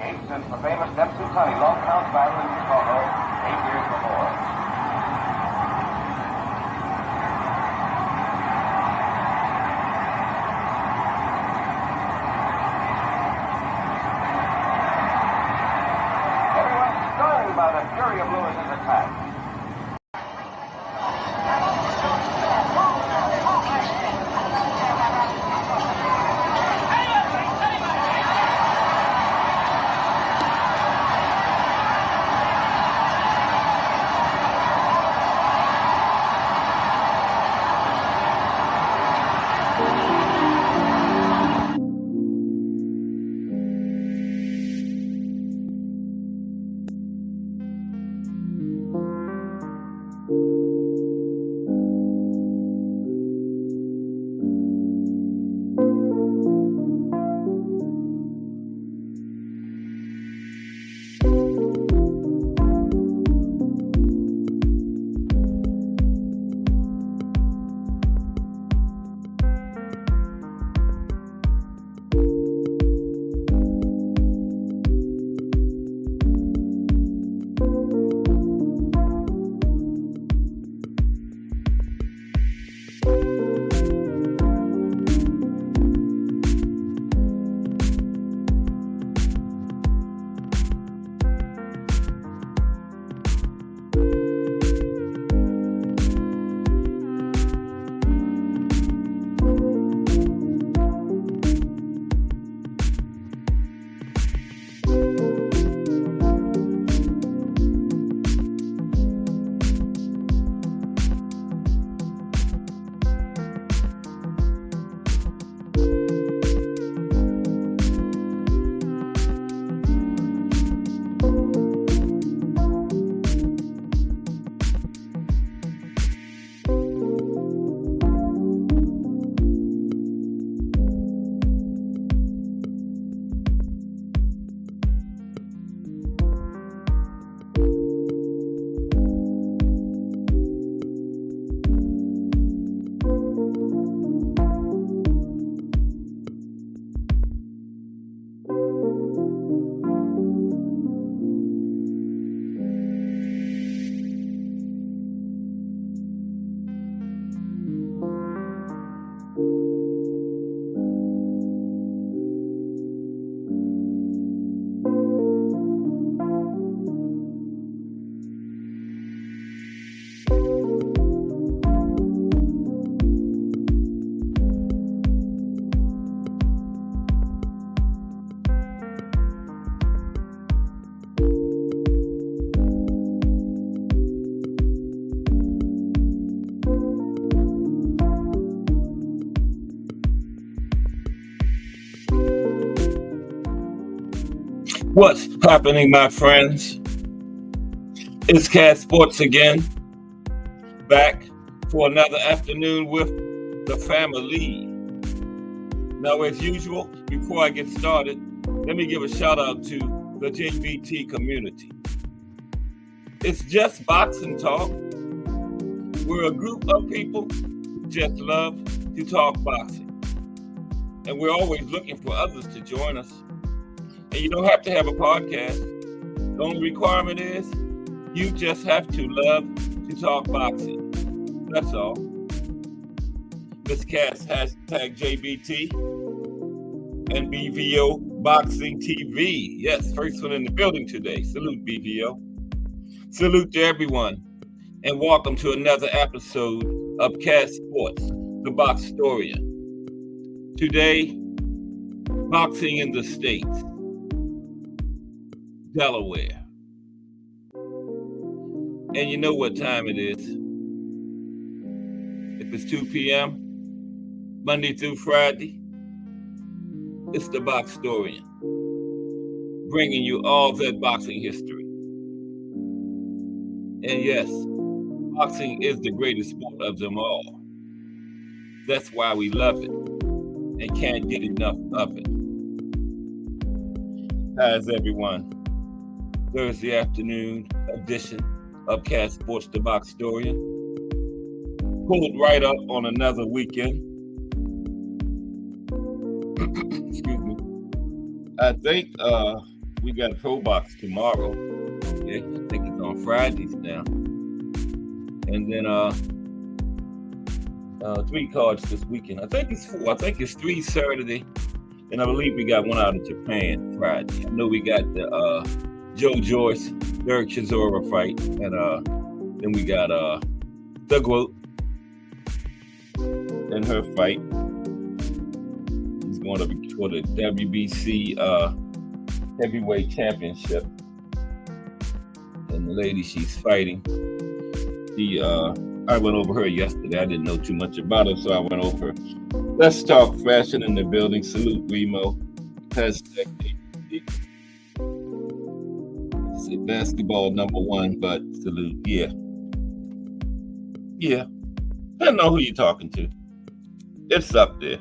decade since the famous Dempsey County long count battle in Chicago 8 years before. Everyone's stunned by the fury of Lewis's attack. What's happening, my friends? It's Cat Sports again, back for another afternoon with the family. Now, as usual, before I get started, let me give a shout out to the JBT community. It's just boxing talk. We're a group of people who just love to talk boxing. And we're always looking for others to join us. And you don't have to have a podcast. The only requirement is you just have to love to talk boxing. That's all. Miss Cass, hashtag JBT and BVO Boxing TV. Yes, first one in the building today. Salute, BVO. Salute to everyone. And welcome to another episode of Cass Sports, the Boxtorian. Today, boxing in the States. Delaware. And you know what time it is. If it's 2 p.m., Monday through Friday, it's the Boxtorian, bringing you all that boxing history. And yes, boxing is the greatest sport of them all. That's why we love it and can't get enough of it. How's everyone? Thursday afternoon edition of Cat Sports, the Boxtorian. Pulled right up on another weekend. Excuse me. I think we got Pro Box tomorrow. Okay, I think it's on Fridays now. And then 3 cards this weekend. I think it's 4. I think it's 3 Saturday. And I believe we got one out of Japan Friday. I know we got the Joe Joyce, Derek Chisora fight. And then we got the GOAT and her fight. She's going to be for the WBC heavyweight championship. And the lady she's fighting, I went over her yesterday. I didn't know too much about her, so I went over her. Let's talk fashion in the building. Salute Remo. Hashtag say basketball #1, but salute. Yeah. I don't know who you're talking to. It's up there.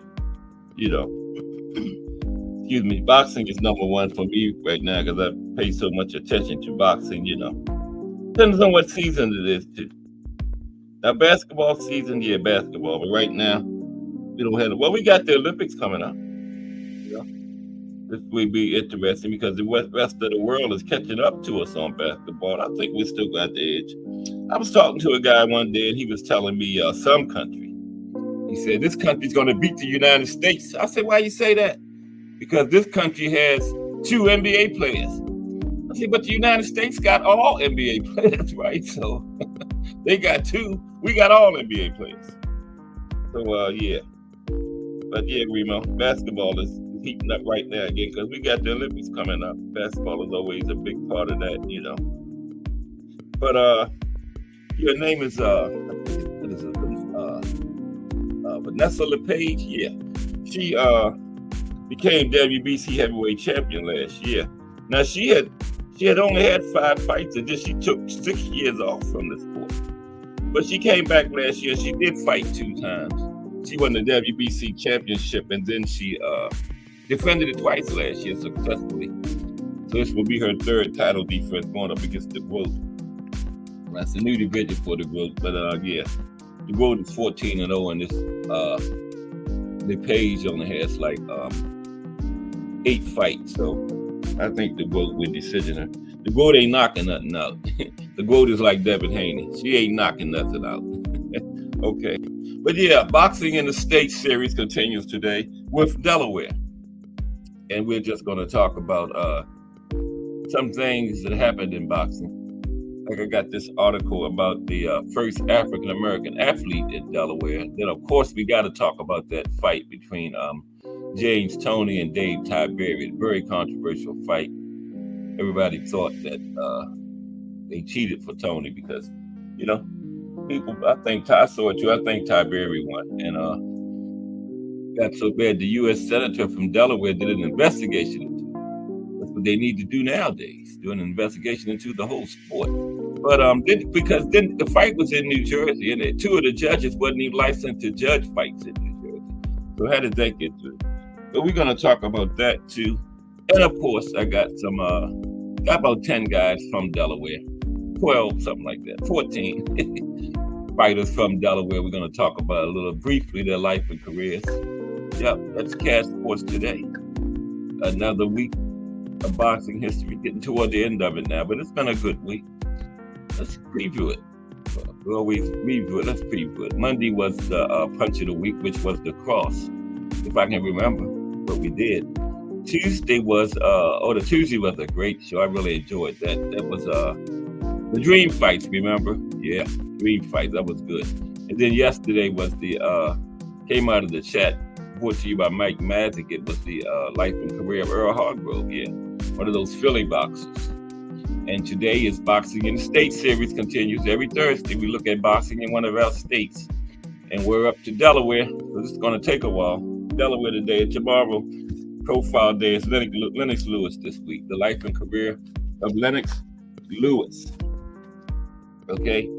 Excuse me. Boxing is #1 for me right now because I pay so much attention to boxing. Depends on what season it is too. Now basketball season, basketball. But right now, we don't have. Well, we got the Olympics coming up. This will be interesting because the rest of the world is catching up to us on basketball. I think we still got the edge. I was talking to a guy one day, and he was telling me some country. He said, this country's going to beat the United States. I said, why you say that? Because this country has 2 NBA players. I said, but the United States got all NBA players, right? So they got 2. We got all NBA players. So, yeah. But, yeah, Remo, basketball is heating up right now again because we got the Olympics coming up. Basketball is always a big part of that, But your name is Vanessa LePage. Yeah, she became WBC heavyweight champion last year. Now she had only had 5 fights, and then she took 6 years off from the sport. But she came back last year. She did fight 2 times. She won the WBC championship, and then she defended it twice last year successfully. So this will be her 3rd title defense going up against the GOAT. That's a new division for the GOAT, but the GOAT is 14-0, and this the page only has like 8 fights. So I think the GOAT will decision her. The GOAT ain't knocking nothing out. The GOAT is like Devin Haney. She ain't knocking nothing out. Okay. But yeah, boxing in the state series continues today with Delaware. And we're just going to talk about some things that happened in boxing. Like I got this article about the first African-American athlete in Delaware. Then, of course, we got to talk about that fight between James Toney and Dave Tiberi. Very controversial fight. Everybody thought that they cheated for Toney because, people, I think I saw it too. I think Tiberi won. And got so bad the U.S. Senator from Delaware did an investigation into it. That's what they need to do nowadays, do an investigation into the whole sport. But because the fight was in New Jersey, and 2 of the judges wasn't even licensed to judge fights in New Jersey. So how did that get through? So we're going to talk about that too. And of course, I got got about 10 guys from Delaware, 12, something like that, 14 fighters from Delaware. We're going to talk about a little briefly their life and careers. Yep, that's Cat Sports Today. Another week of boxing history, getting toward the end of it now, but it's been a good week. Let's preview it. We always review it. Let's preview it. Monday was the punch of the week, which was the cross, if I can remember what we did. Tuesday was, the Tuesday was a great show. I really enjoyed that. That was the dream fights, remember? Yeah, dream fights. That was good. And then yesterday was the, came out of the chat, brought to you by Mike Mazik. It was the life and career of Earl Hargrove. Yeah, one of those Philly boxers. And today is Boxing in the State series continues. Every Thursday, we look at boxing in one of our states. And we're up to Delaware, so this is going to take a while. Delaware today, and tomorrow, profile day is Lennox Lewis this week. The life and career of Lennox Lewis. Okay?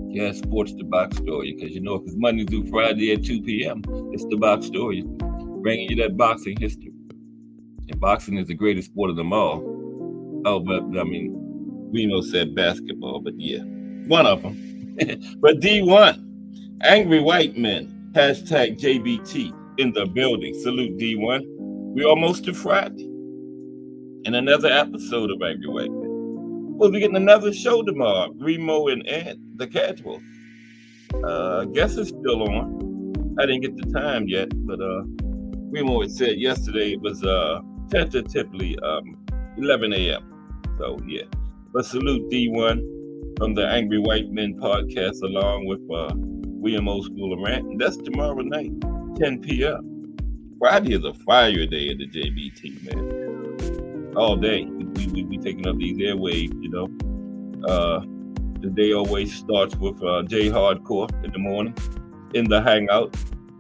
Yeah, sports, the box story. Because if it's Monday through Friday at 2 p.m., it's the box story. Bringing you that boxing history. And boxing is the greatest sport of them all. Oh, but Reno said basketball, but yeah, one of them. But D1, angry white men, hashtag JBT in the building. Salute D1. We're almost to Friday. and another episode of Angry White Men. We'll be getting another show tomorrow. Remo and Ant, the Casuals. I guess it's still on. I didn't get the time yet, but Remo had said yesterday it was tentatively 11 a.m. So yeah. But salute D1 from the Angry White Men podcast along with William Old School of Rant. And that's tomorrow night, 10 p.m. Friday is a fire day at the JBT, man. All day. We be taking up these airwaves, you know. The day always starts with J Hardcore in the morning in the Hangout.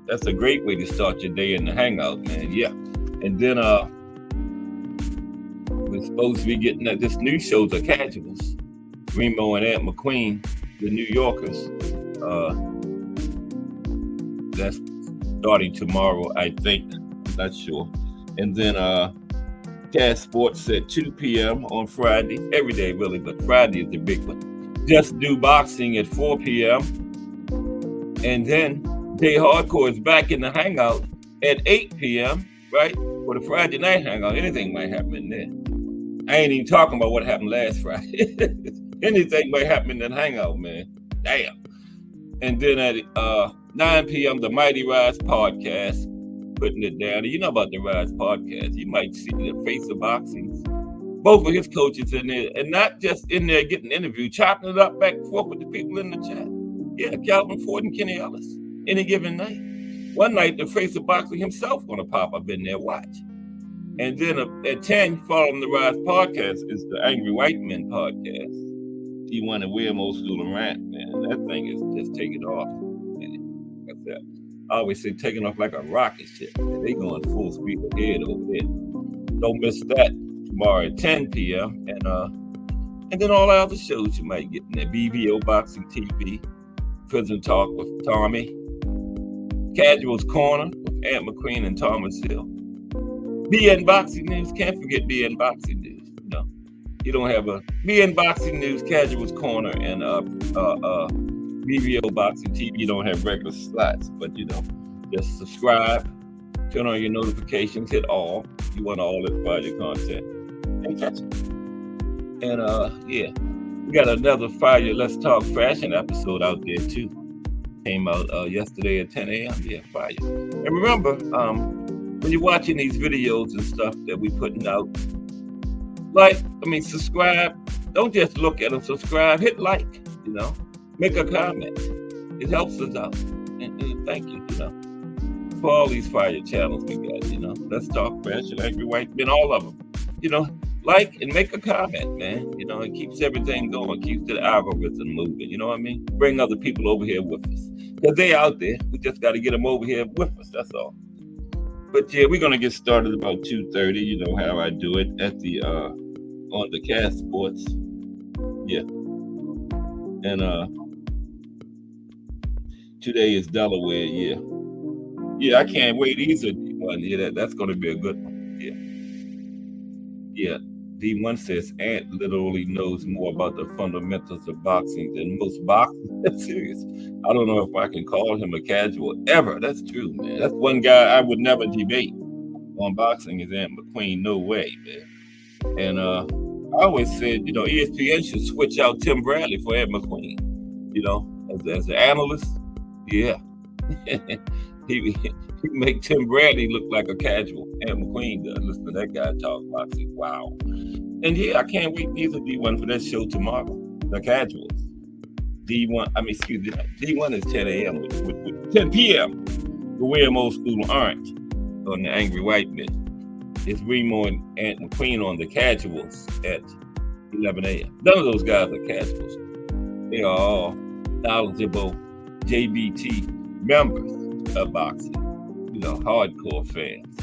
That's a great way to start your day in the Hangout, man. Yeah. And then we're supposed to be getting at this new show, The Casuals. Remo and Ant McQueen, the New Yorkers. That's starting tomorrow, I think. I'm not sure. And then Cast Sports at 2 p.m. on Friday. Every day, really, but Friday is the big one. Just Do Boxing at 4 p.m. And then Day Hardcore is back in the Hangout at 8 p.m., right? For the Friday night Hangout. Anything might happen in there. I ain't even talking about what happened last Friday. Anything might happen in that Hangout, man. Damn. And then at 9 p.m., the Mighty Rise podcast, putting it down. And you know about the Rise podcast. You might see the Face of Boxing. Both of his coaches in there, and not just in there getting interviewed, chopping it up back and forth with the people in the chat. Yeah, Calvin Ford and Kenny Ellis, any given night. One night, the Face of Boxing himself going to pop up in there, watch. And then at 10, following the Rise podcast, is the Angry White Men podcast. D1 and William Old School and Rant, man. That thing is just taking off. Man. That's that. I always say taking off like a rocket ship. Man. They going full speed ahead over there. Don't miss that tomorrow at 10 p.m. And then all the other shows you might get in there. BVO Boxing TV, Prison Talk with Tommy, Casuals Corner with Ant McQueen and Thomas Hill. BN Boxing News, can't forget BN Boxing News. You know, you don't have a BN Boxing News, Casuals Corner, and BVO Boxing TV. You don't have regular slots, but you know, just subscribe, turn on your notifications, hit all. You want all that fire content and catch it. And yeah, we got another Fire Let's Talk Fashion episode out there too. Came out yesterday at 10 a.m. Yeah, fire. And remember, when you're watching these videos and stuff that we putting out, subscribe. Don't just look at them. Subscribe. Hit like. You know, make a comment. It helps us out. And thank you. You know, for all these fire channels we got. You know, Let's Talk Fashion, Angry White Men, all of them. You know, like and make a comment, man. You know, it keeps everything going. Keeps the algorithm moving. You know what I mean? Bring other people over here with us because they out there. We just got to get them over here with us. That's all. But yeah, we're gonna get started about 2:30. You know how I do it at the on the Cast Sports. Yeah, and today is Delaware. Yeah, I can't wait. These are D1. Yeah, that's gonna be a good one. Yeah. D1 says Ant literally knows more about the fundamentals of boxing than most boxers. That's serious. I don't know if I can call him a casual ever. That's true, man. That's one guy I would never debate on boxing is Ant McQueen. No way, man. And I always said, you know, ESPN should switch out Tim Bradley for Ant McQueen. You know, as an analyst, yeah. he make Tim Bradley look like a casual. Ant McQueen does. Listen to that guy talk boxing. Wow. And yeah, I can't wait either D1 for that show tomorrow. The Casuals. D1 is 10 a.m. with 10 p.m. The William Old School Orange on the Angry White Men. It's Remo and Ant McQueen on the Casuals at 11 a.m. None of those guys are casuals. They are all knowledgeable JBT members of boxing. You know, hardcore fans.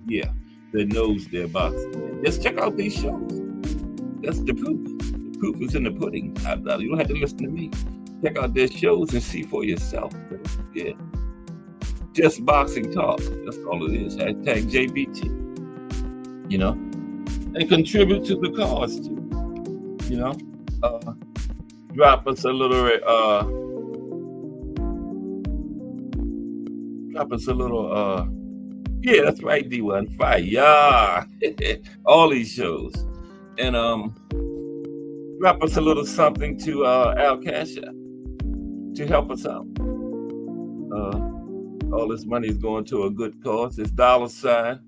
Yeah, that knows their boxing. Just check out these shows. That's the proof. The proof is in the pudding. You don't have to listen to me. Check out their shows and see for yourself. Yeah. Just boxing talk. That's all it is. Hashtag JBT. You know? And contribute to the cause too. You know? Drop us a little Yeah, that's right, D1 Fire. Yeah. All these shows. And drop us a little something to Al Cash App to help us out. All this money is going to a good cause. It's $.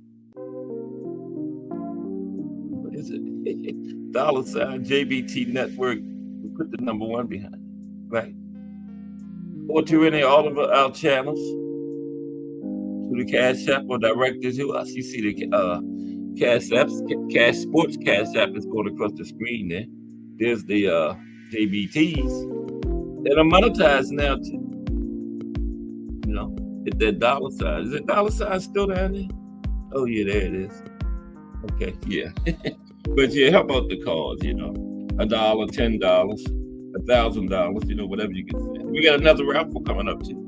What is it? $ JBT Network. We put the number 1 behind it, right? Or to any all of our channels, to the Cash App or directly to us. You see the Cash Apps, Cash Sports Cash App is going across the screen there. There's the JBTs that are monetized now too. You know, hit that $. Is that $ still down there? Oh yeah, there it is. Okay, yeah. But yeah, help out the cause, you know. $1, $10, $1,000, you know, whatever you can send. We got another raffle coming up too.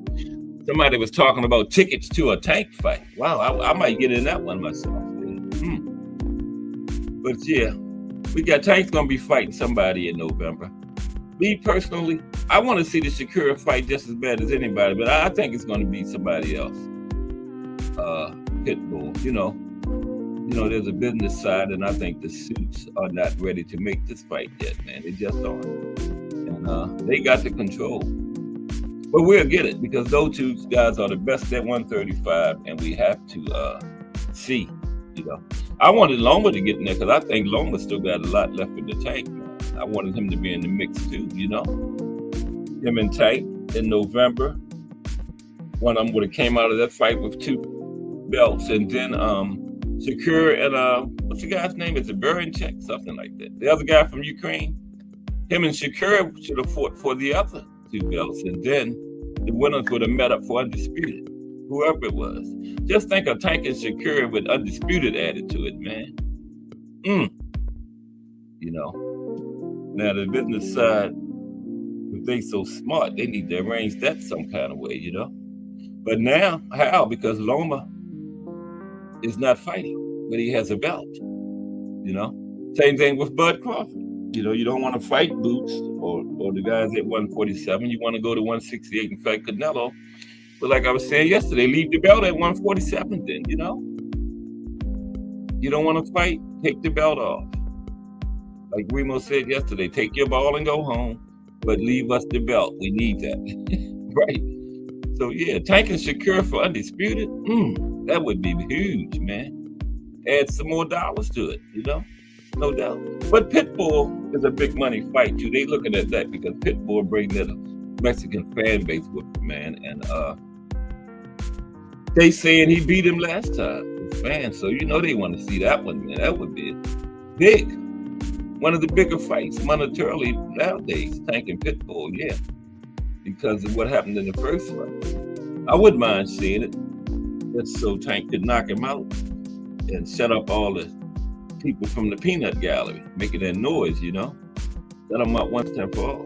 Somebody was talking about tickets to a tank fight. Wow, I might get in that one myself. But yeah, we got Tank's gonna be fighting somebody in November. Me personally, I want to see the Shakur fight just as bad as anybody, but I think it's gonna be somebody else. Pitbull, you know, there's a business side, and I think the suits are not ready to make this fight yet, man. They just aren't, and they got the control. But we'll get it because those two guys are the best at 135, and we have to see, you know. I wanted Loma to get in there because I think Loma still got a lot left in the tank, man. I wanted him to be in the mix too, you know. Him and Tank in November. One of them would have came out of that fight with 2 belts, and then Shakur and what's the guy's name? Is it Berinchek? Something like that. The other guy from Ukraine. Him and Shakur should have fought for the other 2 belts, and then the winners would have met up for Undisputed, whoever it was. Just think of Tank and Shakur with Undisputed added to it, man. You know. Now the business side, if they so smart, they need to arrange that some kind of way, you know. But now, how? Because Loma is not fighting, but he has a belt, you know. Same thing with Bud Crawford. You know, you don't want to fight Boots or the guys at 147. You want to go to 168 and fight Canelo. But like I was saying yesterday, leave the belt at 147 then, you know. You don't want to fight, take the belt off. Like Remo said yesterday, take your ball and go home, but leave us the belt. We need that, right? So yeah, Tank and Shakur for Undisputed, that would be huge, man. Add some more dollars to it, you know, no doubt. But Pitbull is a big money fight too. They looking at that because Pitbull brings that Mexican fan base with him, man, and they saying he beat him last time, fans. So you know they want to see that one, man. That would be big. One of the bigger fights monetarily nowadays, Tank and Pitbull, yeah. Because of what happened in the first fight. I wouldn't mind seeing it. Just so Tank could knock him out and shut up all the people from the peanut gallery, making that noise, you know. Shut them up once and for all.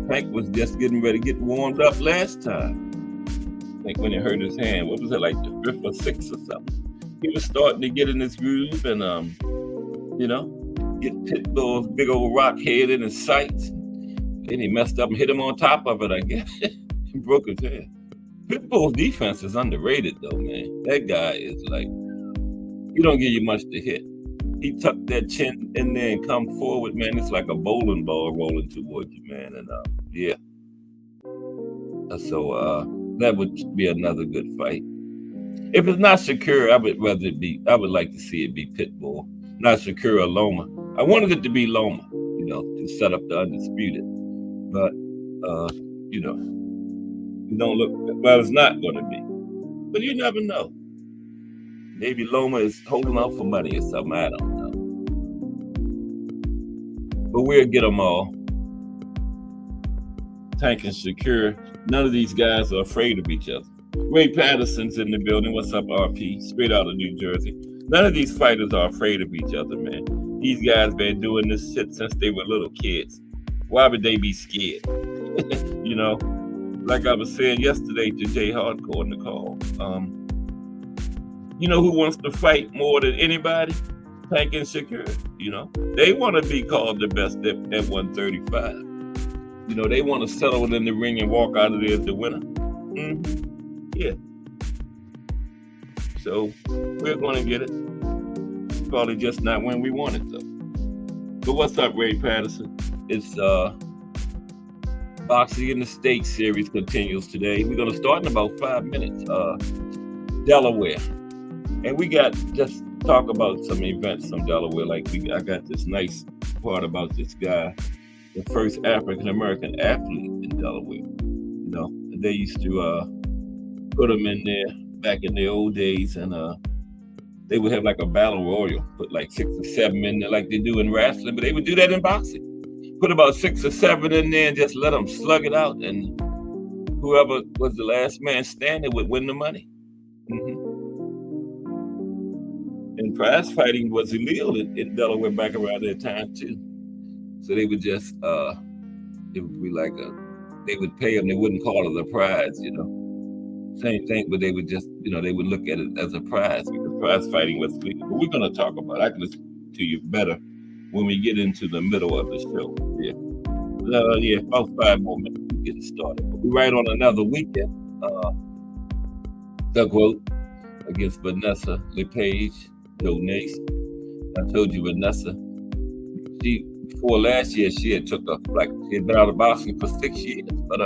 Tank was just getting ready to get warmed up last time. I think when he hurt his hand, what was it, like the 5th or 6th or something? He was starting to get in his groove and, you know, get Pitbull's big old rock head in his sights. Then he messed up and hit him on top of it, I guess. He broke his head. Pitbull's defense is underrated, though, man. That guy is like, he don't give you much to hit. He tucked that chin in there and come forward, man. It's like a bowling ball rolling towards you, man. And yeah. So that would be another good fight. If it's not Shakur, I would like to see it be Pitbull, not Shakur or Loma. I wanted it to be Loma, you know, to set up the Undisputed. But, you know, it don't look, well, it's not going to be. But you never know. Maybe Loma is holding out for money or something. I don't know. But we'll get them all. Tank and Shakur. None of these guys are afraid of each other. Ray Patterson's in the building. What's up, RP? Straight out of New Jersey. None of these fighters are afraid of each other, man. These guys been doing this shit since they were little kids. Why would they be scared? You know, like I was saying yesterday to Jay Hardcore in the call. You know who wants to fight more than anybody? Tank and Shakur. You know, they want to be called the best at 135. You know, they want to settle in the ring and walk out of there as the winner. Yeah. So we're going to get it. Probably just not when we want it, though. But what's up, Ray Patterson? It's Boxing in the State series continues today. We're going to start in about 5 minutes. Delaware. And we got just talk about some events from Delaware. Like I got this nice part about this guy, the first African American athlete in Delaware. You know, they used to put him in there back in the old days, and they would have like a battle royal, put like 6 or 7 in there like they do in wrestling, but they would do that in boxing. Put about 6 or 7 in there and just let them slug it out, and whoever was the last man standing would win the money. And prize fighting was illegal in Delaware back around that time too. So they would just, it would be like they would pay them, they wouldn't call it a prize, you know. Same thing, but they would just, you know, they would look at it as a prize because prize fighting was legal. But we're going to talk about it. I can listen to you better when we get into the middle of the show. Yeah, about 5 more minutes to get started. But we're right on another weekend. Doug Vogt against Vanessa LePage, Joe Nace. I told you Vanessa, before last year, she had took she had been out of boxing for 6 years, but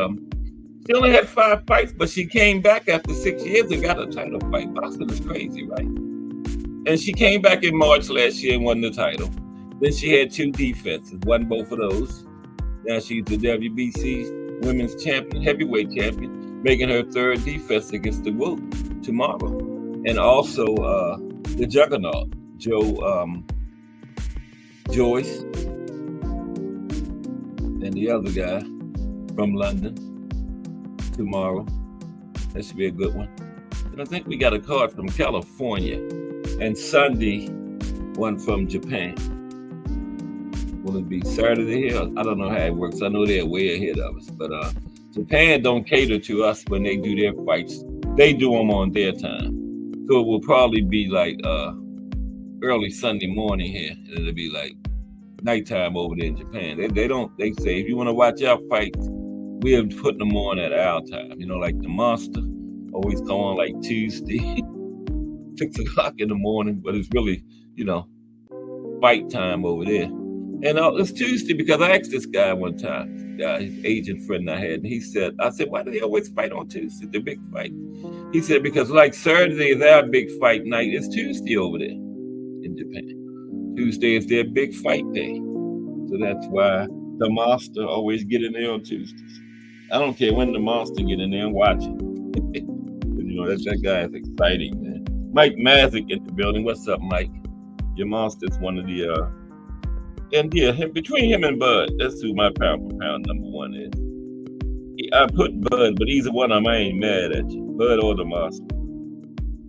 she only had 5 fights, but she came back after 6 years and got a title fight. Boxing is crazy, right? And she came back in March last year and won the title. Then she had 2 defenses, won both of those. Now she's the WBC women's champion, heavyweight champion, making her 3rd defense against the Wu tomorrow. And also the juggernaut, Joyce, and the other guy from London tomorrow. That should be a good one. And I think we got a card from California. And Sunday, one from Japan. Will it be Saturday here? I don't know how it works. I know they're way ahead of us. But Japan don't cater to us when they do their fights. They do them on their time. So it will probably be like early Sunday morning here. And it'll be like nighttime over there in Japan. They say, if you want to watch our fights, we're putting them on at our time. You know, like the Monster always come on like Tuesday, 6 o'clock in the morning, but it's really, you know, fight time over there. And it's Tuesday because I asked this guy one time, his agent friend I had, and I said, why do they always fight on Tuesday, the big fight? He said, because like Saturday is our big fight night, it's Tuesday over there in Japan. Tuesday is their big fight day. So that's why the Monster always get in there on Tuesdays. I don't care when the Monster get in there and watch it. You know, that guy is exciting, man. Mike Mazik in the building. What's up, Mike? Your Monster's one of the, and yeah, between him and Bud, that's who my pound for pound number 1 is. I put Bud, but either one of them, I ain't mad at you. Bud or the Monster.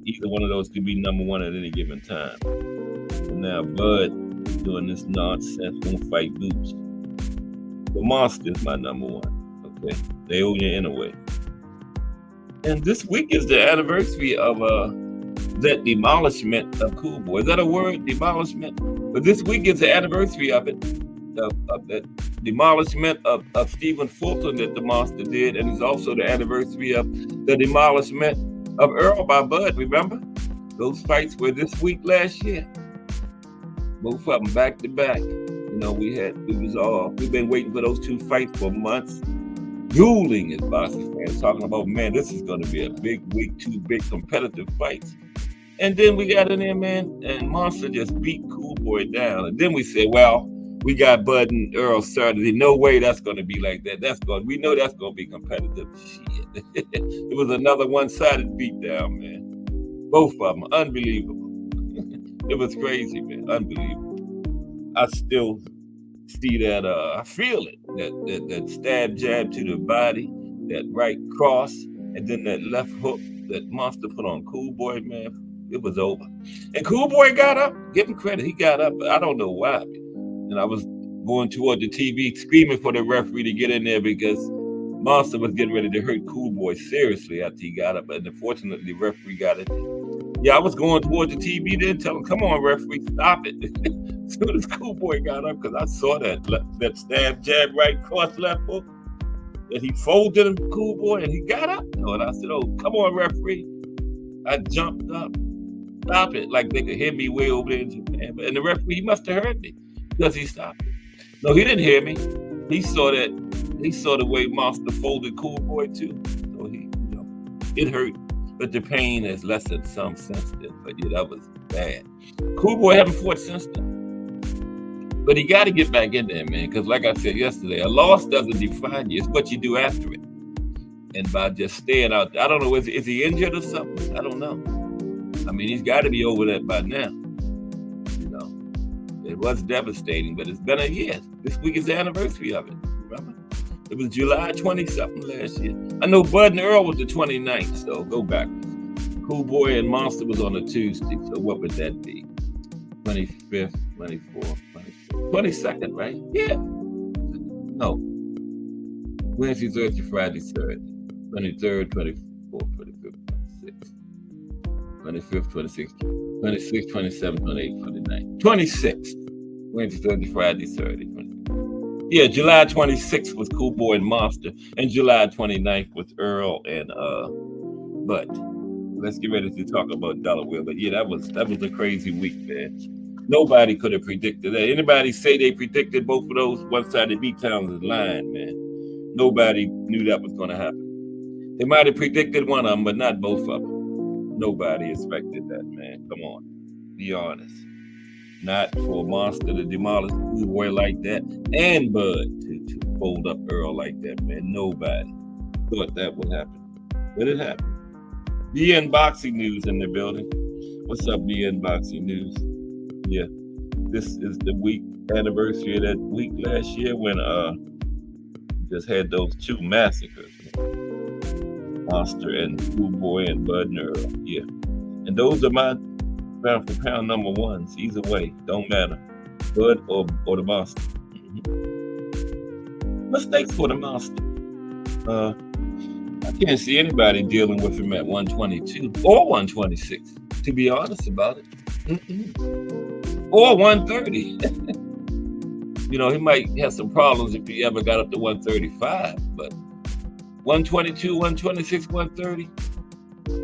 Either one of those could be number 1 at any given time. And now Bud is doing this nonsense, won't fight boots. The Monster is my number 1. Okay, they owe you in a way. And this week is the anniversary of that demolishment of Cool Boy. Is that a word, demolishment? But this week is the anniversary of it, of that demolishment of Stephen Fulton that the Monster did, and it's also the anniversary of the demolishment of Earl by Bud. Remember, those fights were this week last year. Both of them back to back. You know, we've been waiting for those 2 fights for months. Dueling as boxing fans, talking about, man, this is going to be a big week, 2 big competitive fights. And then we got in there, man, and Monster just beat Cool Boy down. And then we said, well, we got Bud and Earl Saturday. No way that's going to be like that. We know that's going to be competitive. Shit. It was another one-sided beatdown, man. Both of them, unbelievable. It was crazy, man, unbelievable. I still see that, I feel it, that stab jab to the body, that right cross, and then that left hook that Monster put on Cool Boy, man, it was over. And Cool Boy got up, give him credit, he got up, but I don't know why. And I was going toward the TV screaming for the referee to get in there because Monster was getting ready to hurt Cool Boy seriously after he got up, and unfortunately the referee got it. Yeah, I was going toward the TV then, telling him, come on, referee, stop it. As soon as Cool Boy got up, because I saw that stab, jab, right, cross, left hook, that he folded him, Cool Boy, and he got up. And I said, oh, come on, referee. I jumped up, Stop it. Like they could hear me way over there in Japan. And the referee, he must have heard me because he stopped it. No, he didn't hear me. He saw the way Monster folded Cool Boy too. So it hurt. But the pain has lessened some since then. But yeah, that was bad. Cool Boy haven't fought since then. But he got to get back in there, man. Because like I said yesterday, a loss doesn't define you. It's what you do after it. And by just staying out there, I don't know, is he injured or something? I don't know. I mean, he's got to be over that by now. It was devastating, but it's been a year. This week is the anniversary of it. Remember? It was July 20-something last year. I know Bud and Earl was the 29th, so go back. Cool Boy and Monster was on a Tuesday, so what would that be? 25th, 24th, 22nd, right? Yeah. No. Wednesday, Thursday, Friday, Saturday. 23rd, 24th, 25th, 26th. 25th, 26th, 26th, 27th, 28th, 29th. 26th. Wednesday, Thursday, Friday, Saturday, 26th. Yeah, July 26th was Cool Boy and Monster, and July 29th was Earl and Bud. Let's get ready to talk about Delaware. But yeah, that was a crazy week, man. Nobody could have predicted that. Anybody say they predicted both of those one-sided beatdowns is lying, man. Nobody knew that was going to happen. They might have predicted one of them, but not both of them. Nobody expected that, man. Come on, be honest. Not for Monster to demolish Cool Boy like that, and Bud to fold up Earl like that, man. Nobody thought that would happen, but it happened. BN Boxing News in the building. What's up, BN Boxing News? Yeah, this is the week anniversary of that week last year when just had those two massacres, Monster and Cool Boy and Bud and Earl. Yeah, and those are my pound for pound number ones. Either way, don't matter, Bud or the Monster. Mistakes for the Monster. I can't see anybody dealing with him at 122 or 126. To be honest about it. Or 130. He might have some problems if he ever got up to 135, but 122, 126, 130.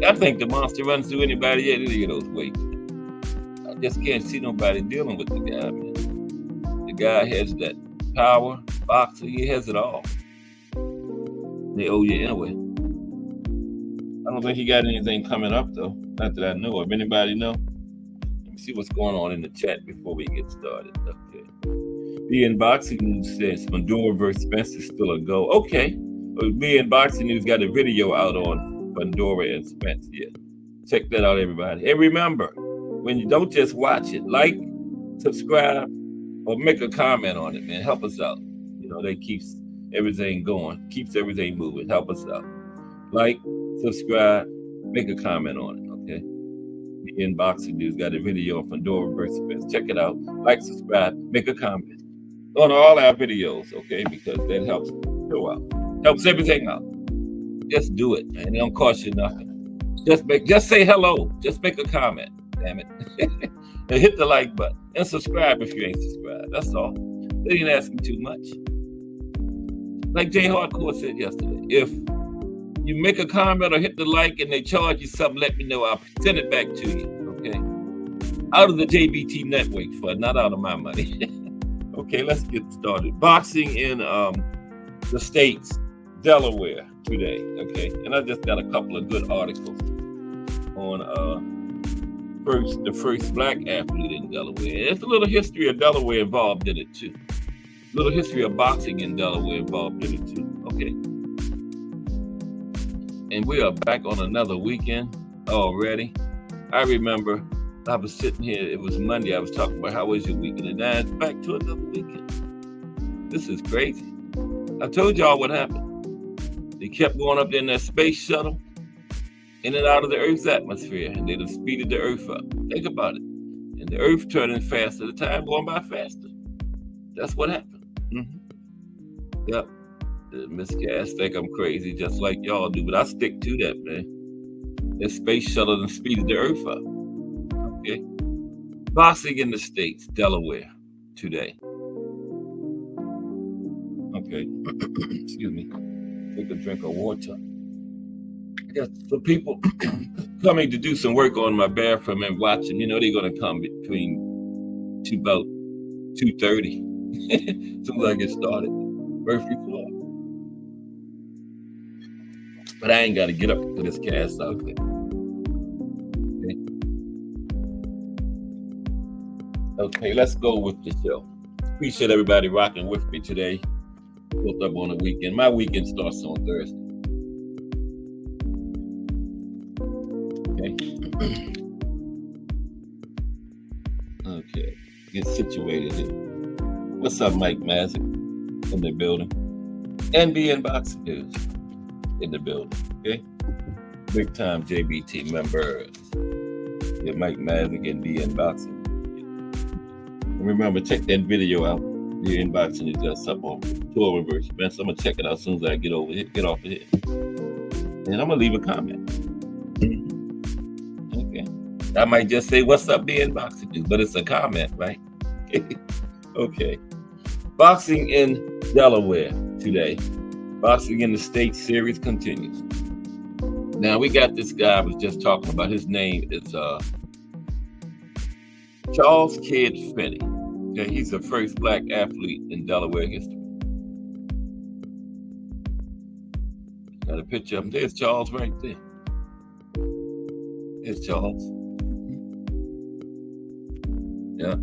I think the Monster runs through anybody at any of those weights. I just can't see nobody dealing with the guy, man. The guy has that power, boxing, he has it all. They owe you anyway. I don't think he got anything coming up, though. Not that I know of. Anybody know? Let me see what's going on in the chat before we get started. Okay. BN Boxing News says Fundora versus Spence is still a go. Okay. BN Boxing News got a video out on Fundora and Spence. Yeah. Check that out, everybody. And remember, when you don't just watch it, like, subscribe, or make a comment on it, man. Help us out. That keeps everything going, keeps everything moving. Help us out. Like, subscribe, make a comment on it, okay? The Boxing News got a video on Fundora versus Spence. Check it out. Like, subscribe, make a comment on all our videos, okay? Because that helps show out. Helps everything out. Just do it, man. It don't cost you nothing. Just say hello. Just make a comment, damn it. And hit the like button. And subscribe if you ain't subscribed. That's all. They ain't asking too much. Like Jay Hardcore said yesterday, if you make a comment or hit the like and they charge you something, let me know. I'll send it back to you, okay? Out of the JBT Network fund, not out of my money. Okay, let's get started. Boxing in the States, Delaware today, okay? And I just got a couple of good articles on the first black athlete in Delaware. There's a little history of Delaware involved in it, too. A little history of boxing in Delaware involved in it, too, okay? And we are back on another weekend already. I remember I was sitting here, it was Monday, I was talking about how was your weekend, and now it's back to another weekend. This is crazy. I told y'all what happened. They kept going up in that space shuttle, in and out of the Earth's atmosphere, and they just speeded the Earth up. Think about it. And the Earth turning faster, the time going by faster. That's what happened. Yep. The miscast think I'm crazy just like y'all do, but I stick to that, man. That space shuttle and speeded the Earth up. Okay. Boxing in the States, Delaware, today. Okay. Excuse me. Take a drink of water. I got some people coming to do some work on my bathroom and watching. You know, they're going to come between about 2:30 as soon as I get started. Murphy floor. But I ain't got to get up to this cast outfit. Okay, let's go with the show. Appreciate everybody rocking with me today. Built up on the weekend. My weekend starts on Thursday. Okay, get situated here. What's up, Mike Mazik in the building? NBA Boxing News in the building, okay? Big time JBT members. Yeah, Mike Mazik, NBA Boxing. Remember, check that video out. The unboxing is just up on tour reverse events. I'm gonna check it out as soon as I get off of here. And I'm gonna leave a comment. Okay. I might just say, what's up, the unboxing dude? But it's a comment, right? Okay. Boxing in Delaware today. Boxing in the State Series continues. Now we got this guy I was just talking about. His name is Charles Kidd Finney. Okay, he's the first black athlete in Delaware history. Got a picture of him. There's Charles right there. There's Charles. Yeah.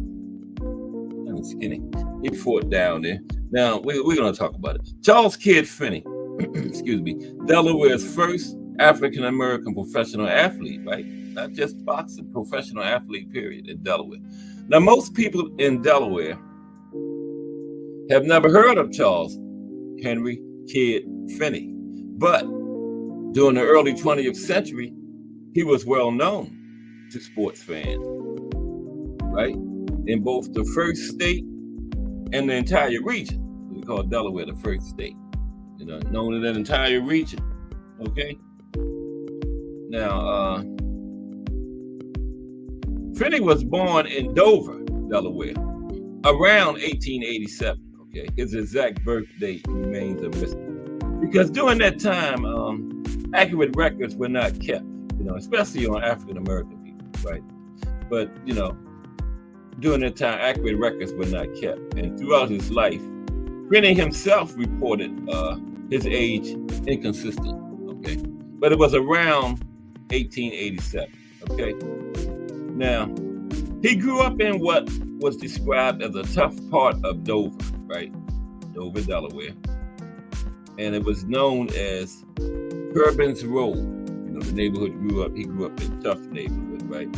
Kind of skinny. He fought down there. Now, we're going to talk about it. Charles Kidd Finney, excuse me, Delaware's first African-American professional athlete, right? Not just boxing, professional athlete, period, in Delaware. Now, most people in Delaware have never heard of Charles Henry Kidd Finney, but during the early 20th century, he was well known to sports fans, right? In both the first state and the entire region. We call Delaware the first state, you know, known in that entire region, okay? Now, Finney was born in Dover, Delaware, around 1887. Okay, his exact birth date remains a mystery because during that time, accurate records were not kept. You know, especially on African American people, right? But you know, during that time, accurate records were not kept, and throughout his life, Finney himself reported his age inconsistent. Okay, but it was around 1887. Okay. Now, he grew up in what was described as a tough part of Dover, right? Dover, Delaware. And it was known as Kerbin's Road. You know, the neighborhood he grew up in a tough neighborhood, right?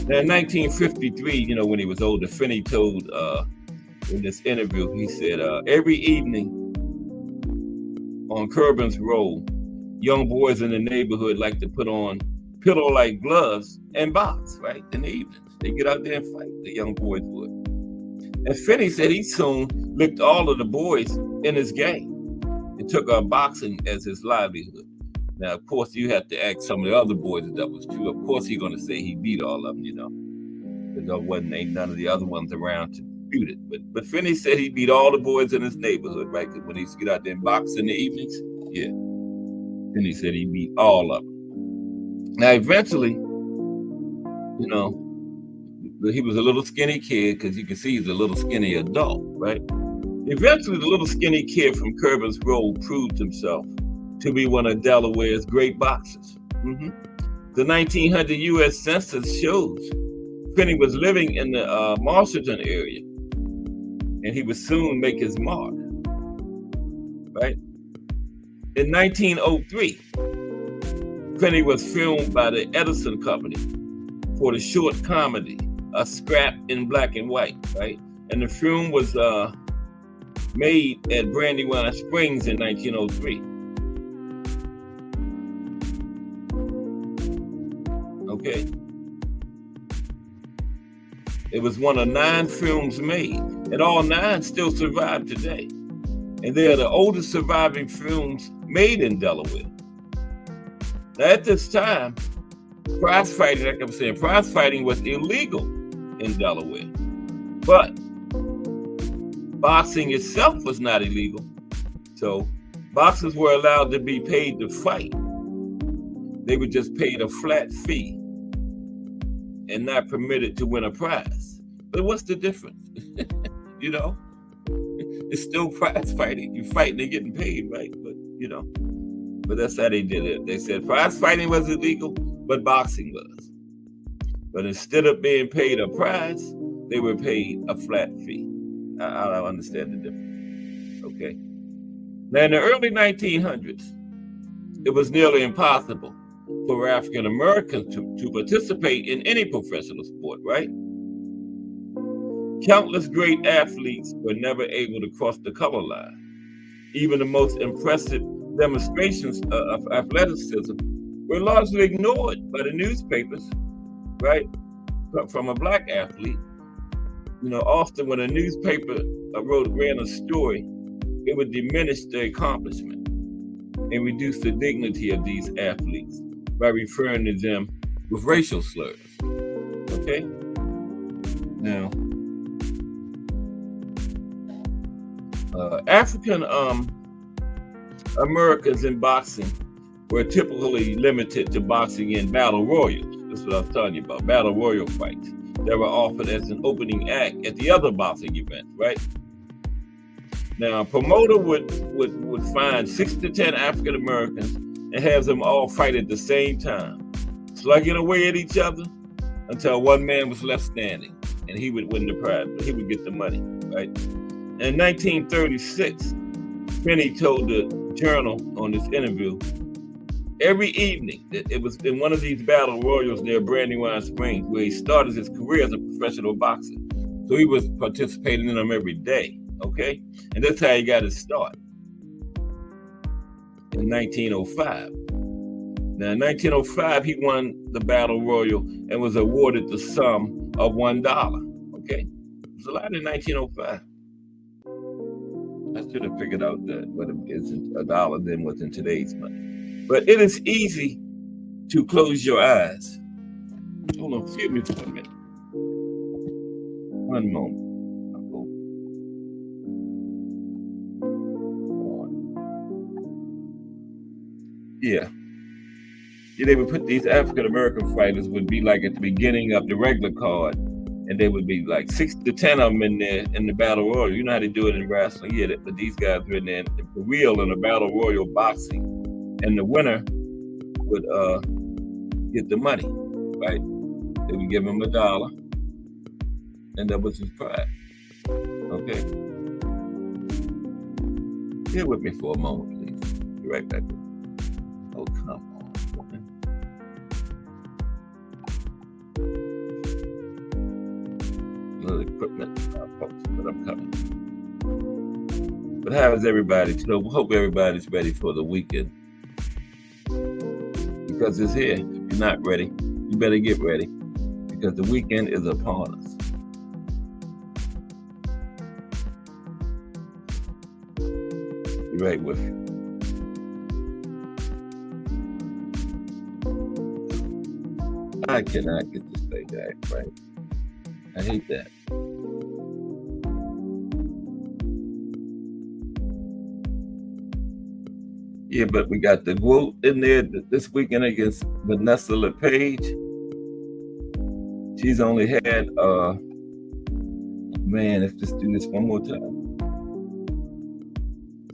Now, in 1953, you know, when he was older, Finney told in this interview, he said, every evening on Kerbin's Road, young boys in the neighborhood like to put on pillow-like gloves and box, right? In the evenings, they get out there and fight. The young boys would. And Finney said he soon licked all of the boys in his gang and took up boxing as his livelihood. Now, of course, you have to ask some of the other boys if that was true. Of course, he's going to say he beat all of them, you know, because ain't none of the other ones around to dispute it. But Finney said he beat all the boys in his neighborhood, right? Because when he used to get out there and box in the evenings, yeah. Finney said he beat all of them. Now, eventually, you know, he was a little skinny kid because you can see he's a little skinny adult, right? Eventually, the little skinny kid from Kerbin's Road proved himself to be one of Delaware's great boxers. The 1900 U.S. Census shows Finney was living in the Marshallton area, and he would soon make his mark, right? In 1903, Finney was filmed by the Edison Company for the short comedy, A Scrap in Black and White, right? And the film was made at Brandywine Springs in 1903. Okay. It was one of 9 films made, and all 9 still survive today. And they are the oldest surviving films made in Delaware. Now, at this time, prize fighting, like I'm saying, prize fighting was illegal in Delaware. But boxing itself was not illegal. So boxers were allowed to be paid to fight. they were just paid a flat fee and not permitted to win a prize. But what's the difference? You know, it's still prize fighting. You're fighting and getting paid, right? But that's how they did it. They said prize fighting was illegal, but boxing was. But instead of being paid a prize, they were paid a flat fee. I don't understand the difference. Okay. Now, in the early 1900s, it was nearly impossible for African Americans to participate in any professional sport, right? Countless great athletes were never able to cross the color line. Even the most impressive demonstrations of athleticism were largely ignored by the newspapers, right? From a black athlete. Often when a newspaper ran a story, it would diminish their accomplishment and reduce the dignity of these athletes by referring to them with racial slurs. Okay? Now, African Americans in boxing were typically limited to boxing in battle royals. That's what I was telling you about, battle royal fights that were offered as an opening act at the other boxing events, right? Now, a promoter would find 6 to 10 African Americans and have them all fight at the same time, slugging away at each other until one man was left standing, and he would win the prize. He would get the money, right? In 1936, Finney told the Journal on this interview, every evening, it was in one of these battle royals near Brandywine Springs, where he started his career as a professional boxer. So he was participating in them every day, okay? And that's how he got his start in 1905. Now, in 1905, he won the battle royal and was awarded the sum of $1, okay? It was a lot in 1905. I should have figured out that what it is $1 than what's in today's money. But it is easy to close your eyes. Hold on, excuse me for a minute. One moment. Yeah, they would put these African American fighters would be like at the beginning of the regular card, and they would be like 6 to 10 of them in there in the battle royal. You know how they do it in wrestling, yeah. But these guys were in there for real in the battle royal boxing, and the winner would get the money, right? They would give him $1, and that was his prize. Okay. Bear with me for a moment, please. Be right back. Oh, come on. Little equipment, folks, but I'm coming. But how is everybody? Hope everybody's ready for the weekend. Because it's here. If you're not ready, you better get ready. Because the weekend is upon us. Be right with you. I cannot get this thing back, right? I hate that. Yeah, but we got the quote in there this weekend against Vanessa LePage. She's only had, let's do this one more time.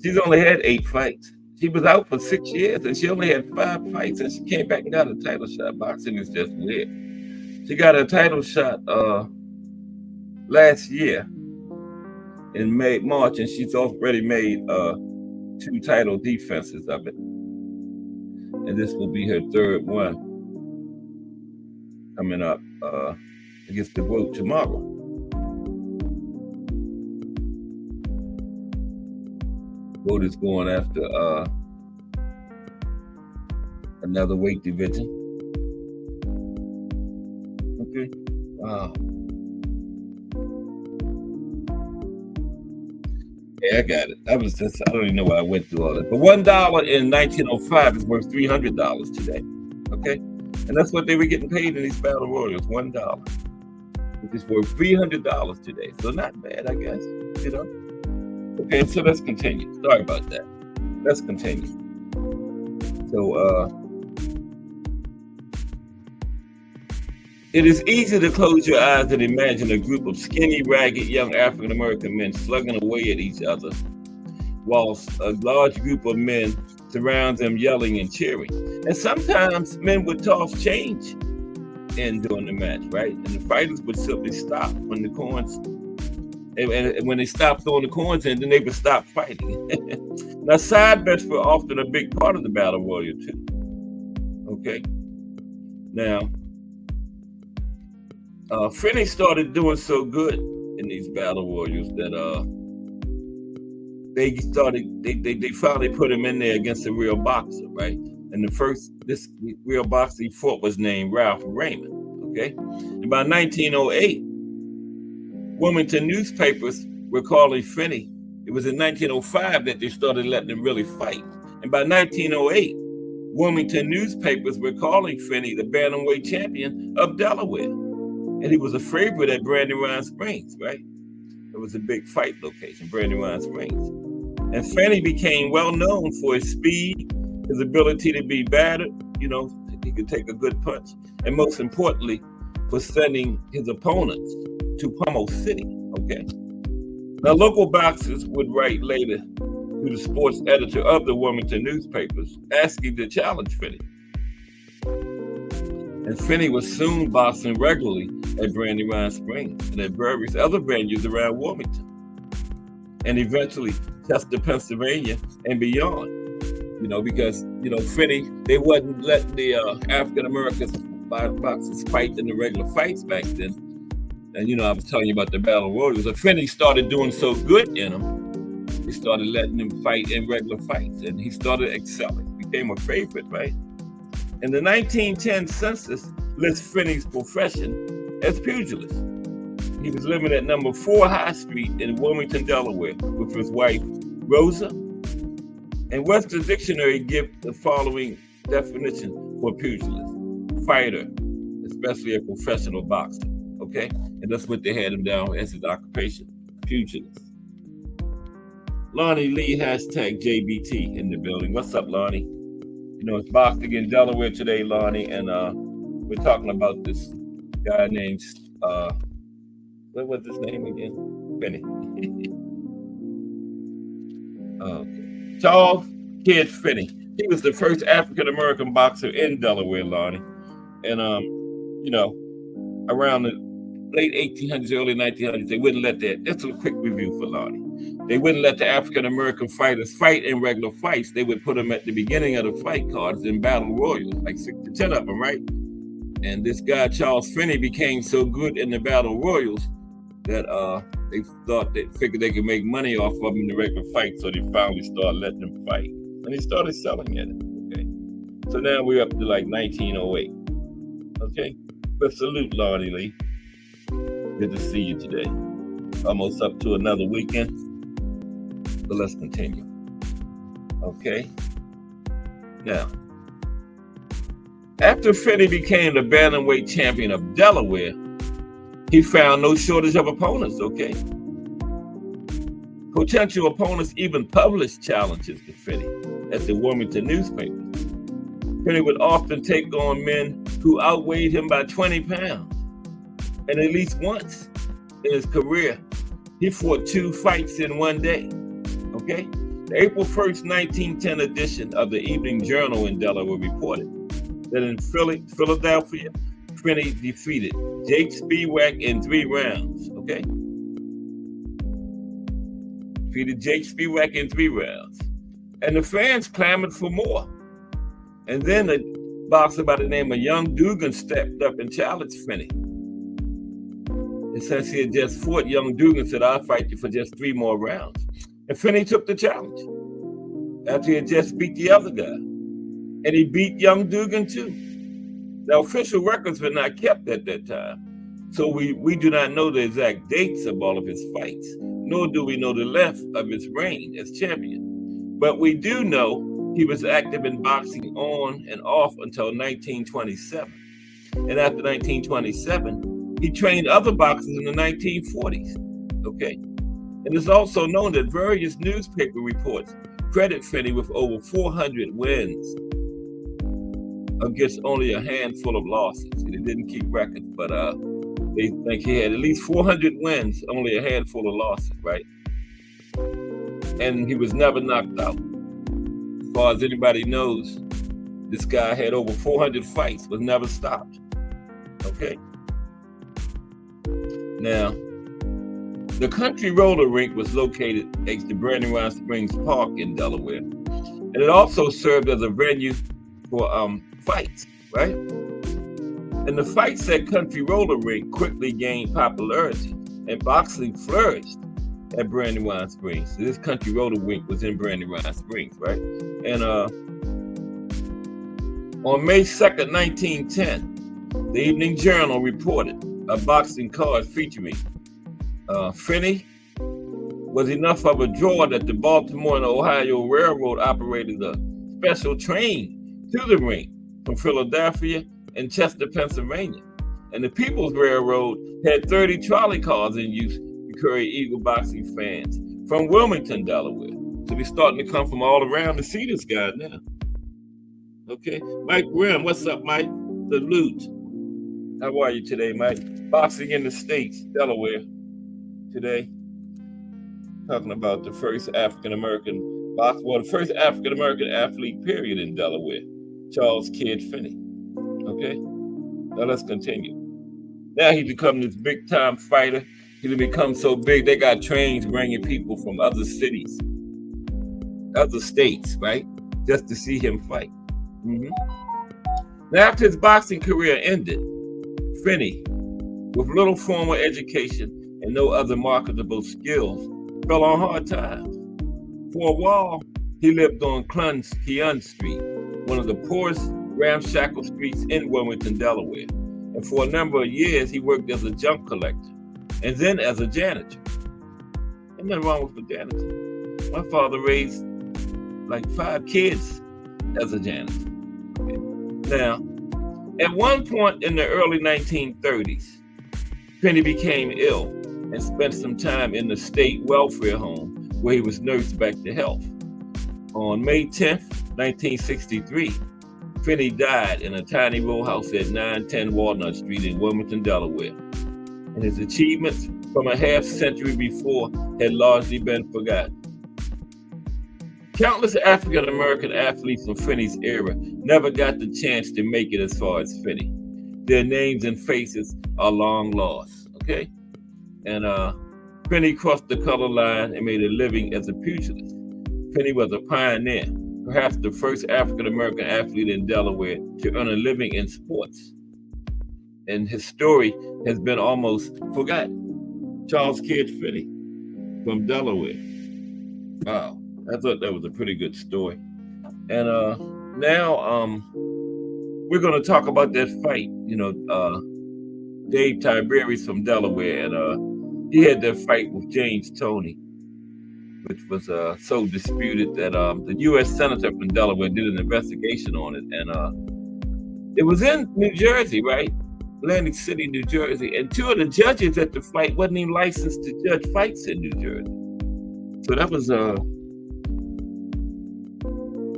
She's only had 8 fights. She was out for 6 years and she only had 5 fights and she came back and got a title shot. Boxing is just weird. She got a title shot last year in March, and she's already made 2 title defenses of it. And this will be her 3rd one coming up against the group tomorrow. Vote is going after another weight division. Okay. Wow. Yeah, I got it. I don't even know why I went through all that. But $1 in 1905 is worth $300 today. Okay? And that's what they were getting paid in these battle royals, $1. Which is worth $300 today. So not bad, I guess. You know? Okay, so let's continue. Sorry about that. Let's continue. So It is easy to close your eyes and imagine a group of skinny, ragged young African American men slugging away at each other, whilst a large group of men surrounds them yelling and cheering. And sometimes men would toss change in during the match, right? And the fighters would simply stop when the coins, and when they stopped throwing the coins in, then they would stop fighting. Now, side bets were often a big part of the battle royal too. Okay. Now, Finney started doing so good in these battle royals that they finally put him in there against a real boxer, right? And this real boxer he fought was named Ralph Raymond. Okay. And by 1908, Wilmington newspapers were calling Finney. It was in 1905 that they started letting him really fight. And by 1908, Wilmington newspapers were calling Finney the bantamweight champion of Delaware. And he was a favorite at Brandywine Springs, right? It was a big fight location, Brandywine Springs. And Finney became well known for his speed, his ability to be battered, he could take a good punch, and most importantly, for sending his opponents to Pummel City, okay? Now, local boxers would write later to the sports editor of the Wilmington newspapers, asking to challenge Finney. And Finney was soon boxing regularly at Brandywine Springs and at various other venues around Wilmington, and eventually Chester, Pennsylvania, and beyond. Because Finney, they wasn't letting the African American boxers fight in the regular fights back then. And I was telling you about the battle royals. And Finney started doing so good in them, he started letting him fight in regular fights, and he started excelling. Became a favorite, right? And the 1910 census lists Finney's profession as pugilist. He was living at number 4 High Street in Wilmington, Delaware, with his wife, Rosa. And Webster's Dictionary gives the following definition for pugilist: fighter, especially a professional boxer. Okay? And that's what they had him down as his occupation, pugilist. Lonnie Lee, hashtag JBT in the building. What's up, Lonnie? It's boxing in Delaware today, Lonnie, and we're talking about this guy named, what was his name again? Finney. Okay. Charles Kid Finney. He was the first African-American boxer in Delaware, Lonnie. And, around the late 1800s, early 1900s, they wouldn't let that. That's a quick review for Lonnie. They wouldn't let the African-American fighters fight in regular fights. They would put them at the beginning of the fight cards in battle royals, like 6 to 10 of them, right? And this guy, Charles Finney, became so good in the battle royals that they figured they could make money off of him in the regular fight, so they finally started letting him fight. And he started selling at it, okay? So now we're up to like 1908, okay? But salute, Lonnie Lee. Good to see you today. Almost up to another weekend. But let's continue. Okay. Now, after Finney became the bantamweight champion of Delaware, he found no shortage of opponents, okay? Potential opponents even published challenges to Finney at the Wilmington newspapers. Finney would often take on men who outweighed him by 20 pounds. And at least once in his career, he fought 2 fights in one day, okay? The April 1st, 1910 edition of the Evening Journal in Delaware reported that in Philadelphia, Finney defeated Jake Spiewak in 3 rounds, okay? Defeated Jake Spiewak in 3 rounds. And the fans clamored for more. And then a boxer by the name of Young Dugan stepped up and challenged Finney. And since he had just fought, Young Dugan said, "I'll fight you for just 3 more rounds." And Finney took the challenge after he had just beat the other guy. And he beat Young Dugan too. Now, official records were not kept at that time, so we do not know the exact dates of all of his fights, nor do we know the length of his reign as champion. But we do know he was active in boxing on and off until 1927. And after 1927, he trained other boxers in the 1940s, okay? And it's also known that various newspaper reports credit Finney with over 400 wins against only a handful of losses. They didn't keep records, but they think he had at least 400 wins, only a handful of losses, right? And he was never knocked out. As far as anybody knows, this guy had over 400 fights, was never stopped. Okay. Now, the country roller rink was located next to Brandywine Springs Park in Delaware. And it also served as a venue for fights, right? And the fights at country roller rink quickly gained popularity, and boxing flourished at Brandywine Springs. So this country roller rink was in Brandywine Springs, right? And on May 2nd, 1910, the Evening Journal reported a boxing card featuring Finney was enough of a draw that the Baltimore and Ohio Railroad operated a special train to the ring from Philadelphia and Chester, Pennsylvania. And the People's Railroad had 30 trolley cars in use to carry Eagle boxing fans from Wilmington, Delaware. So they're starting to come from all around to see this guy now. Okay, Mike Grimm, what's up, Mike? Salute. How are you today, Mike? Boxing in the States, Delaware, today. Talking about the first African-American the first African-American athlete, period, in Delaware, Charles Kidd Finney. Okay, now let's continue. Now he's become this big-time fighter. He's become so big, they got trains bringing people from other cities, other states, right, just to see him fight. Now, after his boxing career ended, Finney, with little formal education and no other marketable skills, fell on hard times. For a while, he lived on Keon Street, one of the poorest ramshackle streets in Wilmington, Delaware. And for a number of years, he worked as a junk collector and then as a janitor. Ain't nothing wrong with the janitor. My father raised like 5 kids as a janitor. Okay. Now, at one point in the early 1930s, Finney became ill and spent some time in the state welfare home where he was nursed back to health. On May 10th, 1963, Finney died in a tiny row house at 910 Walnut Street in Wilmington, Delaware. And his achievements from a half century before had largely been forgotten. Countless African-American athletes from Finney's era never got the chance to make it as far as Finney. Their names and faces are long lost, okay? And Finney crossed the color line and made a living as a pugilist. Finney was a pioneer, perhaps the first African-American athlete in Delaware to earn a living in sports. And his story has been almost forgotten. Charles Kidd Finney from Delaware. Wow, I thought that was a pretty good story. And now we're going to talk about that fight. You know, Dave Tiberius from Delaware, and he had that fight with James Toney, which was so disputed that the U.S. Senator from Delaware did an investigation on it. And it was in New Jersey, right? Atlantic City, New Jersey. And 2 of the judges at the fight wasn't even licensed to judge fights in New Jersey. So that was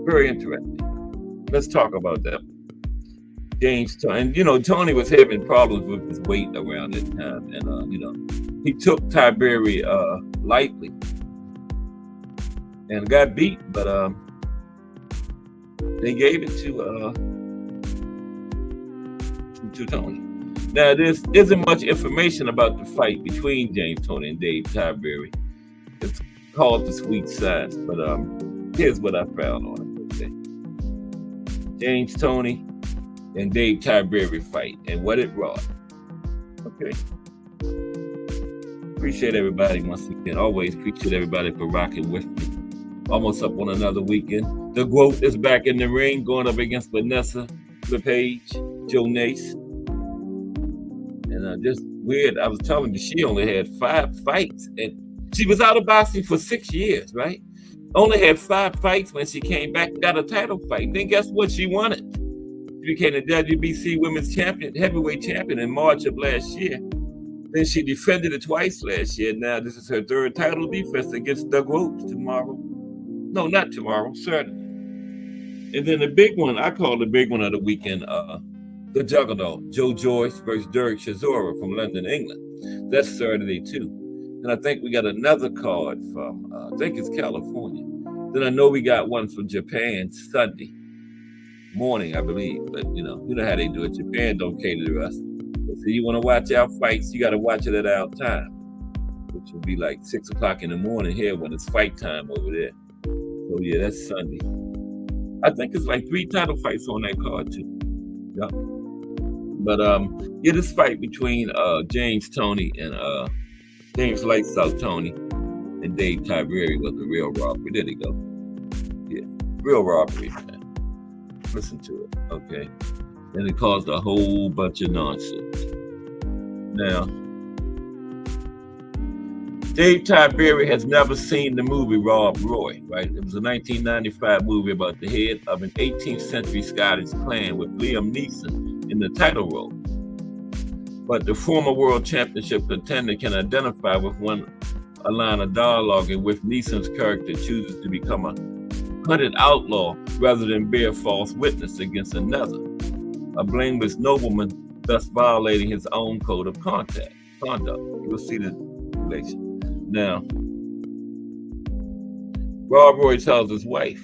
very interesting. Let's talk about that. James Toney, and you know, Toney was having problems with his weight around that time, and you know, he took Tiberius lightly and got beat, but they gave it to Toney. Now, there isn't much information about the fight between James Toney and Dave Tiberius. It's called The Sweet Science, but here's what I found on it. Okay. James Toney and Dave Tiberius fight and what it brought. Okay. Appreciate everybody once again. Always appreciate everybody for rocking with me. Almost up on another weekend. The GOAT is back in the ring, going up against Vanessa LePage, Joe Nace. And just weird, I was telling you, she only had 5 fights. And she was out of boxing for 6 years, right? Only had 5 fights when she came back and got a title fight. Then guess what? She won it. She became the WBC Women's Champion, Heavyweight Champion in March of last year. Then she defended it twice last year. Now this is her 3rd title defense against Doug Roach tomorrow. No, not tomorrow, Saturday. And then the big one, I call the big one of the weekend, the Juggernaut, Joe Joyce versus Derek Chisora from London, England. That's Saturday too. And I think we got another card from, I think it's California. Then I know we got one from Japan Sunday morning, I believe. But you know how they do it. Japan don't cater to us. So you want to watch our fights, you got to watch it at our time, which will be like 6 o'clock in the morning here when it's fight time over there. So yeah, that's Sunday. I think it's like 3 title fights on that card too. Yeah. But yeah, this fight between James Toney and James Lights Out Toney and Dave Tiberi was a real robbery. There they go. Yeah, real robbery, man. Listen to it, okay? And it caused a whole bunch of nonsense. Now, Dave Tiberi has never seen the movie Rob Roy, right? It was a 1995 movie about the head of an 18th century Scottish clan with Liam Neeson in the title role. But the former world championship contender can identify with a line of dialogue in which Neeson's character chooses to become a hunted outlaw rather than bear false witness against another, a blameless nobleman, thus violating his own code of conduct. You'll see the relation. Now, Rob Roy tells his wife,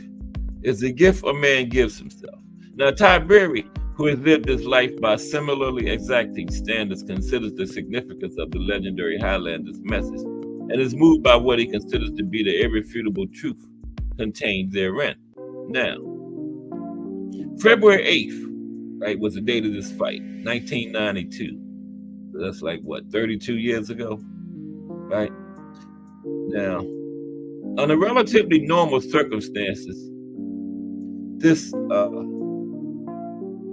"It's a gift a man gives himself." Now, Tiberi, who has lived his life by similarly exacting standards, considers the significance of the legendary Highlander's message and is moved by what he considers to be the irrefutable truth contained therein. Now, February 8th, right, was the date of this fight, 1992. So that's like, what, 32 years ago, right? Now, under relatively normal circumstances, this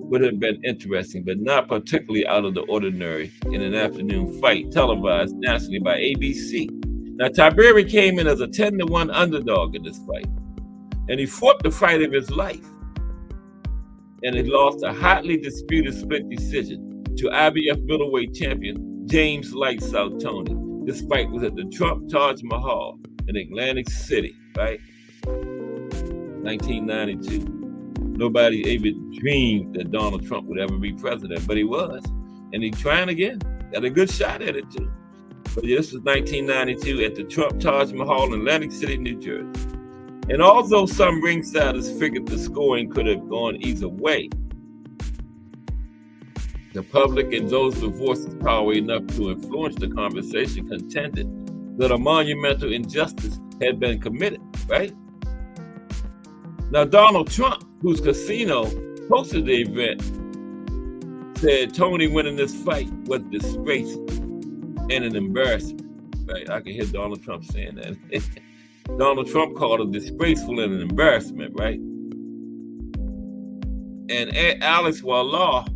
would have been interesting, but not particularly out of the ordinary in an afternoon fight televised nationally by ABC. Now, Tiberi came in as a 10-1 underdog in this fight, and he fought the fight of his life. And he lost a hotly disputed split decision to IBF middleweight champion James Lights Out Toney. This fight was at the Trump Taj Mahal in Atlantic City, right? 1992. Nobody even dreamed that Donald Trump would ever be president, but he was. And he's trying again. Got a good shot at it too. But this was 1992 at the Trump Taj Mahal in Atlantic City, New Jersey. And although some ringsiders figured the scoring could have gone either way, the public and those with voices power enough to influence the conversation contended that a monumental injustice had been committed, right? Now, Donald Trump, whose casino hosted the event, said Toney winning this fight was disgraceful and an embarrassment, right? I can hear Donald Trump saying that. Donald Trump called it disgraceful and an embarrassment, right? And Alex Wallach,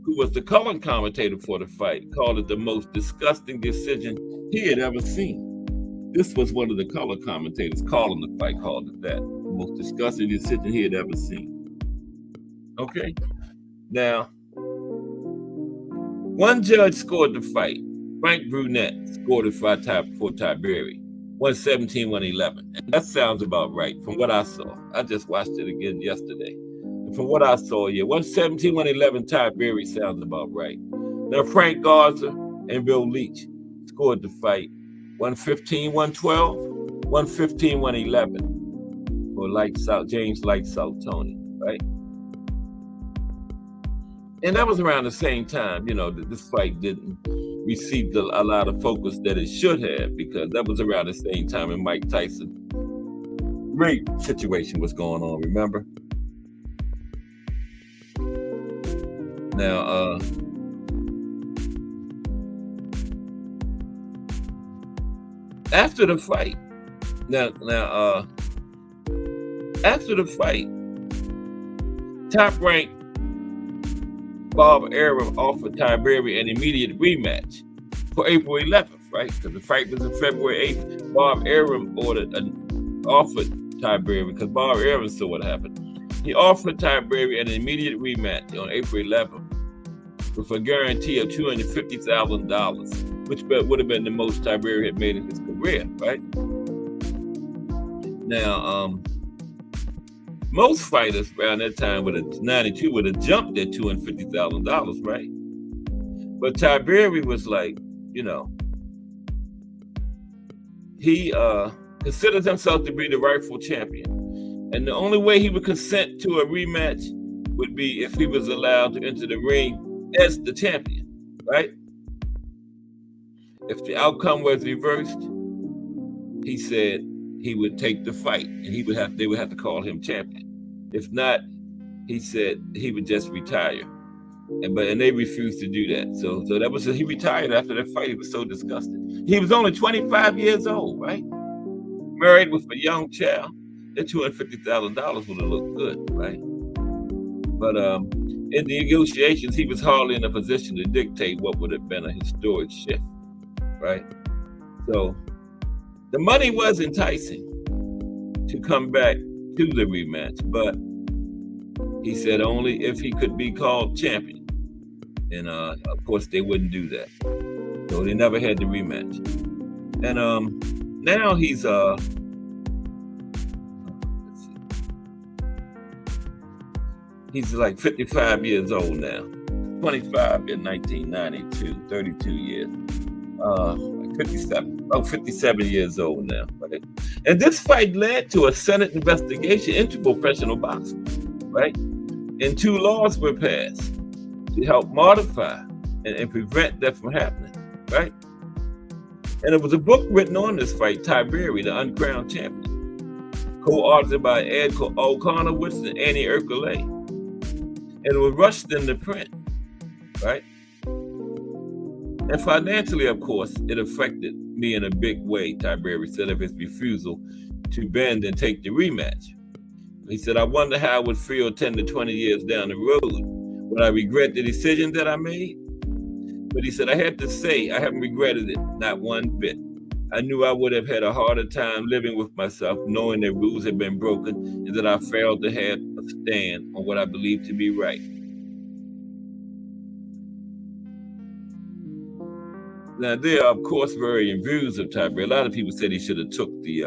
who was the color commentator for the fight, called it the most disgusting decision he had ever seen. This was one of the color commentators calling the fight, called it that. The most disgusting decision he had ever seen. Okay? Now, one judge scored the fight. Frank Brunette scored it for Tiberi. 117-111. And that sounds about right from what I saw. I just watched it again yesterday. And from what I saw, yeah, 117-111 Tiberi sounds about right. Now, Frank Garza and Bill Leach scored the fight 115-112, 115-111 for James Lights Out Toney, right? And that was around the same time, that this fight didn't receive a lot of focus that it should have, because that was around the same time when Mike Tyson rape situation was going on, remember? Now, after the fight, top-ranked Bob Arum offered Tiberi an immediate rematch for April 11th, right? Because the fight was on February 8th. Bob Arum offered Tiberi, because Bob Arum saw what happened. He offered Tiberi an immediate rematch on April 11th with a guarantee of $250,000, which would have been the most Tiberi had made in his career, right? Now, Most fighters around that time with a 92 would have jumped at $250,000, right? But Tiberi was like, he considers himself to be the rightful champion. And the only way he would consent to a rematch would be if he was allowed to enter the ring as the champion, right? If the outcome was reversed, he said he would take the fight and they would have to call him champion. If not, he said he would just retire. And they refused to do that. So that was he retired after that fight. He was so disgusted. He was only 25 years old, right? Married with a young child. That $250,000 would have looked good, right? But in the negotiations, he was hardly in a position to dictate what would have been a historic shift, right? So the money was enticing to come back to the rematch, but he said only if he could be called champion. And of course, they wouldn't do that. So they never had the rematch. And now he's he's like 55 years old now. 25 in 1992, 32 years. 57 years old now. Right? And this fight led to a Senate investigation into professional boxing, right? And 2 laws were passed to help modify and prevent that from happening, right? And it was a book written on this fight, Tiberi, the Uncrowned Champion, co-authored by Ed O'Connor, and Annie Ercolay. And it was rushed into print, right? And financially, of course, it affected me in a big way, Tiberi said, of his refusal to bend and take the rematch. He said, I wonder how I would feel 10 to 20 years down the road. Would I regret the decision that I made? But he said, I have to say, I haven't regretted it, not one bit. I knew I would have had a harder time living with myself, knowing that rules had been broken and that I failed to have a stand on what I believed to be right. Now, there are, of course, varying views of Tiberi. A lot of people said he should have took the,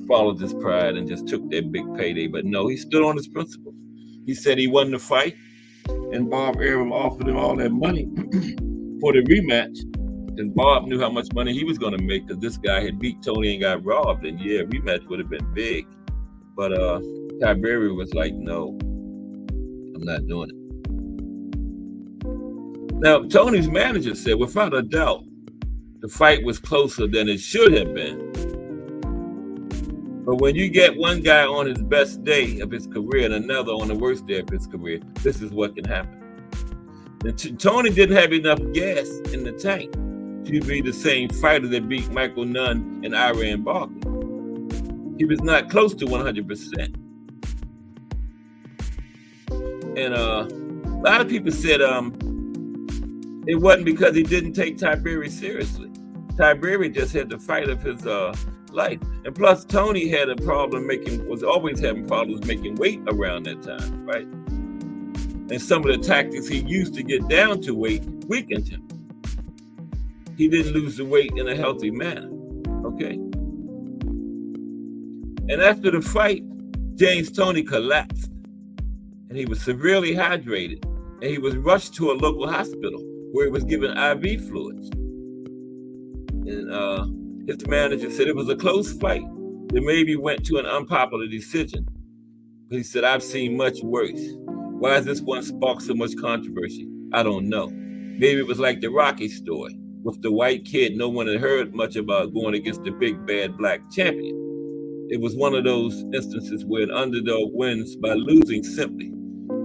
followed his pride and just took that big payday. But no, he stood on his principles. He said he won the fight, and Bob Arum offered him all that money for the rematch. And Bob knew how much money he was going to make because this guy had beat Tony and got robbed. And yeah, rematch would have been big. But Tiberi was like, no, I'm not doing it. Now, Tony's manager said, without a doubt, the fight was closer than it should have been. But when you get one guy on his best day of his career and another on the worst day of his career, this is what can happen. And Tony didn't have enough gas in the tank to be the same fighter that beat Michael Nunn and Iran Barkley. He was not close to 100%. And a lot of people said it wasn't because he didn't take Tiberi seriously. Tiberi just had the fight of his life. And plus, Tony had a problem was always having problems making weight around that time, right? And some of the tactics he used to get down to weight weakened him. He didn't lose the weight in a healthy manner, okay? And after the fight, James Toney collapsed, and he was severely hydrated, and he was rushed to a local hospital where he was given IV fluids. And his manager said it was a close fight that maybe went to an unpopular decision. But he said, I've seen much worse. Why has this one sparked so much controversy? I don't know. Maybe it was like the Rocky story with the white kid no one had heard much about going against the big bad black champion. It was one of those instances where an underdog wins by losing simply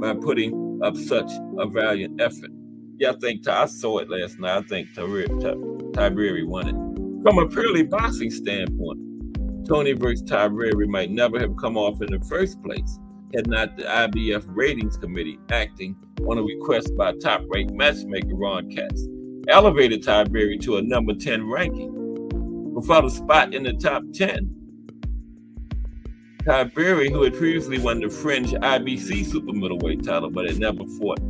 by putting up such a valiant effort. Yeah, I saw it last night. I think Tiberi won it. From a purely boxing standpoint, Tony versus Tiberi might never have come off in the first place had not the IBF ratings committee, acting on a request by top-ranked matchmaker Ron Katz, elevated Tiberi to a number 10 ranking. Without a spot in the top 10, Tiberi, who had previously won the fringe IBC super middleweight title but had never fought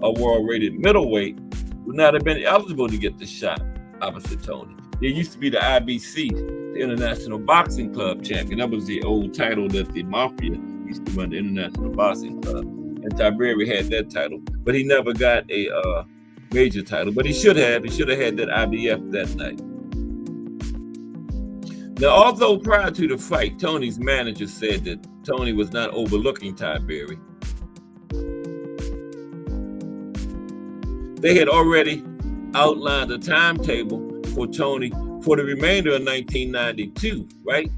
a world-rated middleweight, would not have been eligible to get the shot opposite Tony. It used to be the IBC, the International Boxing Club champion. That was the old title that the Mafia used to run, the International Boxing Club. And Tiberi had that title, but he never got a major title. But he should have. He should have had that IBF that night. Now, although prior to the fight, Tony's manager said that Tony was not overlooking Tiberi, they had already outlined a timetable for Tony for the remainder of 1992, right?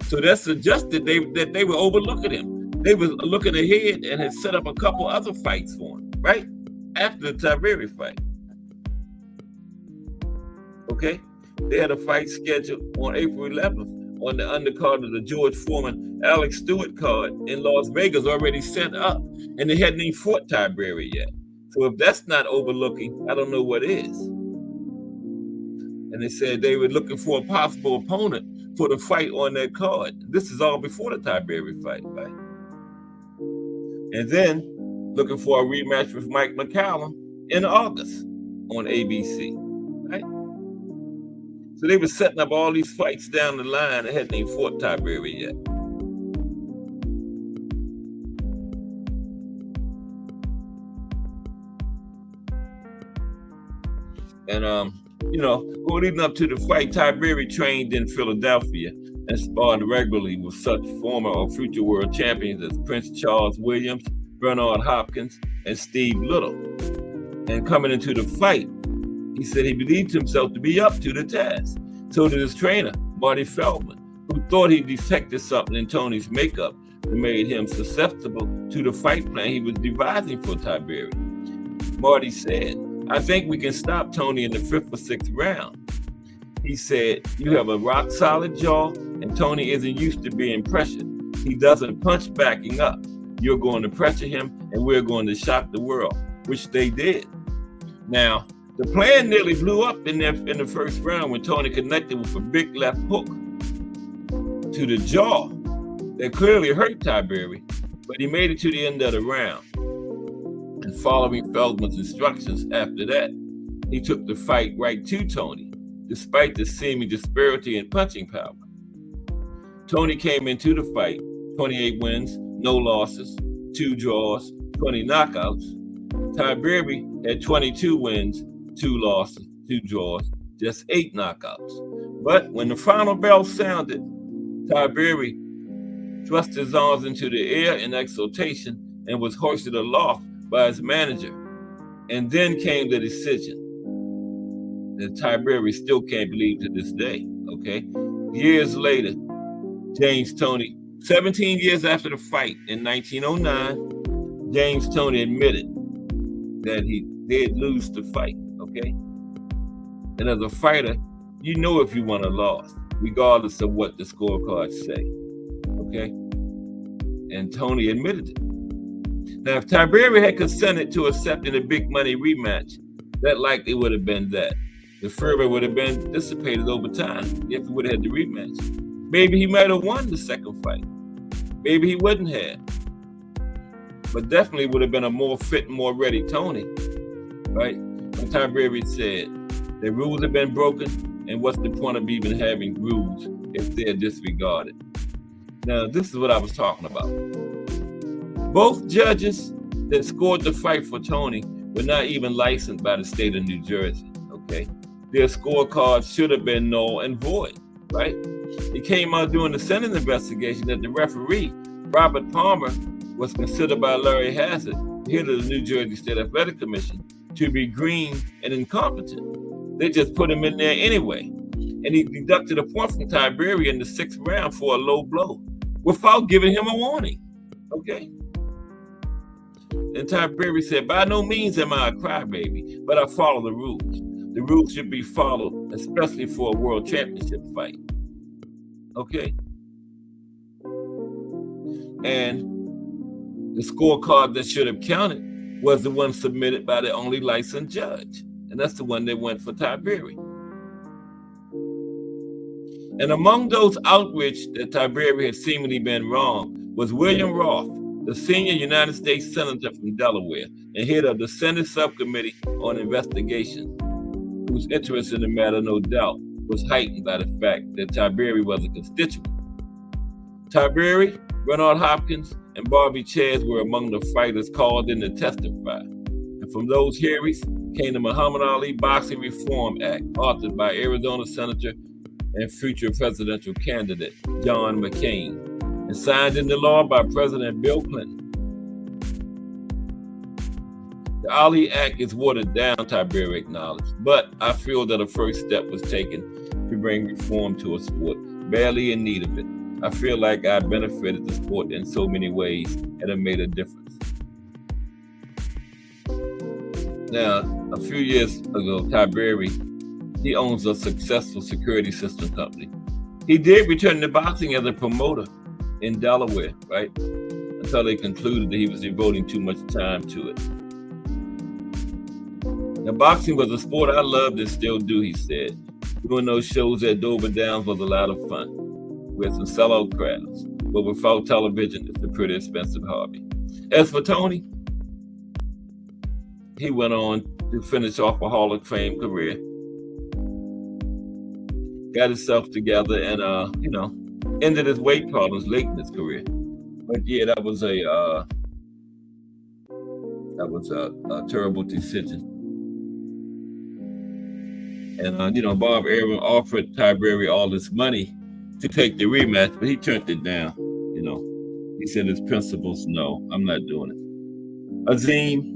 So that suggested that they were overlooking him. They were looking ahead and had set up a couple other fights for him, right? After the Tiberi fight. Okay? They had a fight scheduled on April 11th on the undercard of the George Foreman Alex Stewart card in Las Vegas, already set up, and they hadn't even fought Tiberi yet. So if that's not overlooking, I don't know what is. And they said they were looking for a possible opponent for the fight on that card. This is all before the Tiberi fight, right? And then looking for a rematch with Mike McCallum in August on ABC, right? So they were setting up all these fights down the line and hadn't even fought Tiberi yet. And leading up to the fight, Tiberi trained in Philadelphia and sparred regularly with such former or future world champions as Prince Charles Williams, Bernard Hopkins, and Steve Little. And coming into the fight, he said he believed himself to be up to the task. So did his trainer, Marty Feldman, who thought he detected something in Tony's makeup that made him susceptible to the fight plan he was devising for Tiberi. Marty said, "I think we can stop Tony in the 5th or 6th round." He said, "You have a rock solid jaw, and Tony isn't used to being pressured. He doesn't punch backing up. You're going to pressure him, and we're going to shock the world," which they did. Now, the plan nearly blew up in the first round when Tony connected with a big left hook to the jaw that clearly hurt Tiberi, but he made it to the end of the round. And following Feldman's instructions after that, he took the fight right to Tony, despite the seeming disparity in punching power. Tony came into the fight, 28 wins, no losses, 2 draws, 20 knockouts. Tiberi had 22 wins, 2 losses, 2 draws, just 8 knockouts. But when the final bell sounded, Tiberi thrust his arms into the air in exultation and was hoisted aloft by his manager. And then came the decision that Tiberi still can't believe to this day, okay? Years later, James Toney, 17 years after the fight in 1909, James Toney admitted that he did lose the fight, okay? And as a fighter, you know if you won or lost, regardless of what the scorecards say, okay? And Toney admitted it. Now, if Tiberi had consented to accepting a big money rematch, that likely would have been that. The fervor would have been dissipated over time if he would have had the rematch. Maybe he might have won the second fight. Maybe he wouldn't have. But definitely would have been a more fit and more ready Tony, right? When Tiberi said, the rules have been broken, and what's the point of even having rules if they're disregarded? Now, this is what I was talking about. Both judges that scored the fight for Tony were not even licensed by the state of New Jersey, okay? Their scorecards should have been null and void, right? It came out during the Senate investigation that the referee, Robert Palmer, was considered by Larry Hazzard, head of the New Jersey State Athletic Commission, to be green and incompetent. They just put him in there anyway. And he deducted a point from Tiberi in the 6th round for a low blow without giving him a warning, okay? And Tiberi said, by no means am I a crybaby, but I follow the rules. The rules should be followed, especially for a world championship fight. Okay? And the scorecard that should have counted was the one submitted by the only licensed judge. And that's the one that went for Tiberi. And among those outraged that Tiberi had seemingly been wrong was William Roth, the senior United States Senator from Delaware and head of the Senate Subcommittee on Investigation, whose interest in the matter, no doubt, was heightened by the fact that Tiberi was a constituent. Tiberi, Bernard Hopkins, and Bobby Chaz were among the fighters called in to testify. And from those hearings came the Muhammad Ali Boxing Reform Act, authored by Arizona Senator and future presidential candidate John McCain, and signed into law by President Bill Clinton. The Ali Act is watered down, Tiberi acknowledged, but I feel that a first step was taken to bring reform to a sport badly in need of it. I feel like I benefited the sport in so many ways and have made a difference. Now, a few years ago, Tiberi, he owns a successful security system company. He did return to boxing as a promoter in Delaware, right? Until they concluded that he was devoting too much time to it. Now, boxing was a sport I loved and still do, he said. Doing those shows at Dover Downs was a lot of fun, with some sellout crowds, but without television, it's a pretty expensive hobby. As for Tony, he went on to finish off a Hall of Fame career, got himself together, and ended his weight problems late in his career. But yeah, that was a terrible decision. And Bob Arum offered Tiberi all this money to take the rematch, but he turned it down. He said his principles, no, I'm not doing it. Azim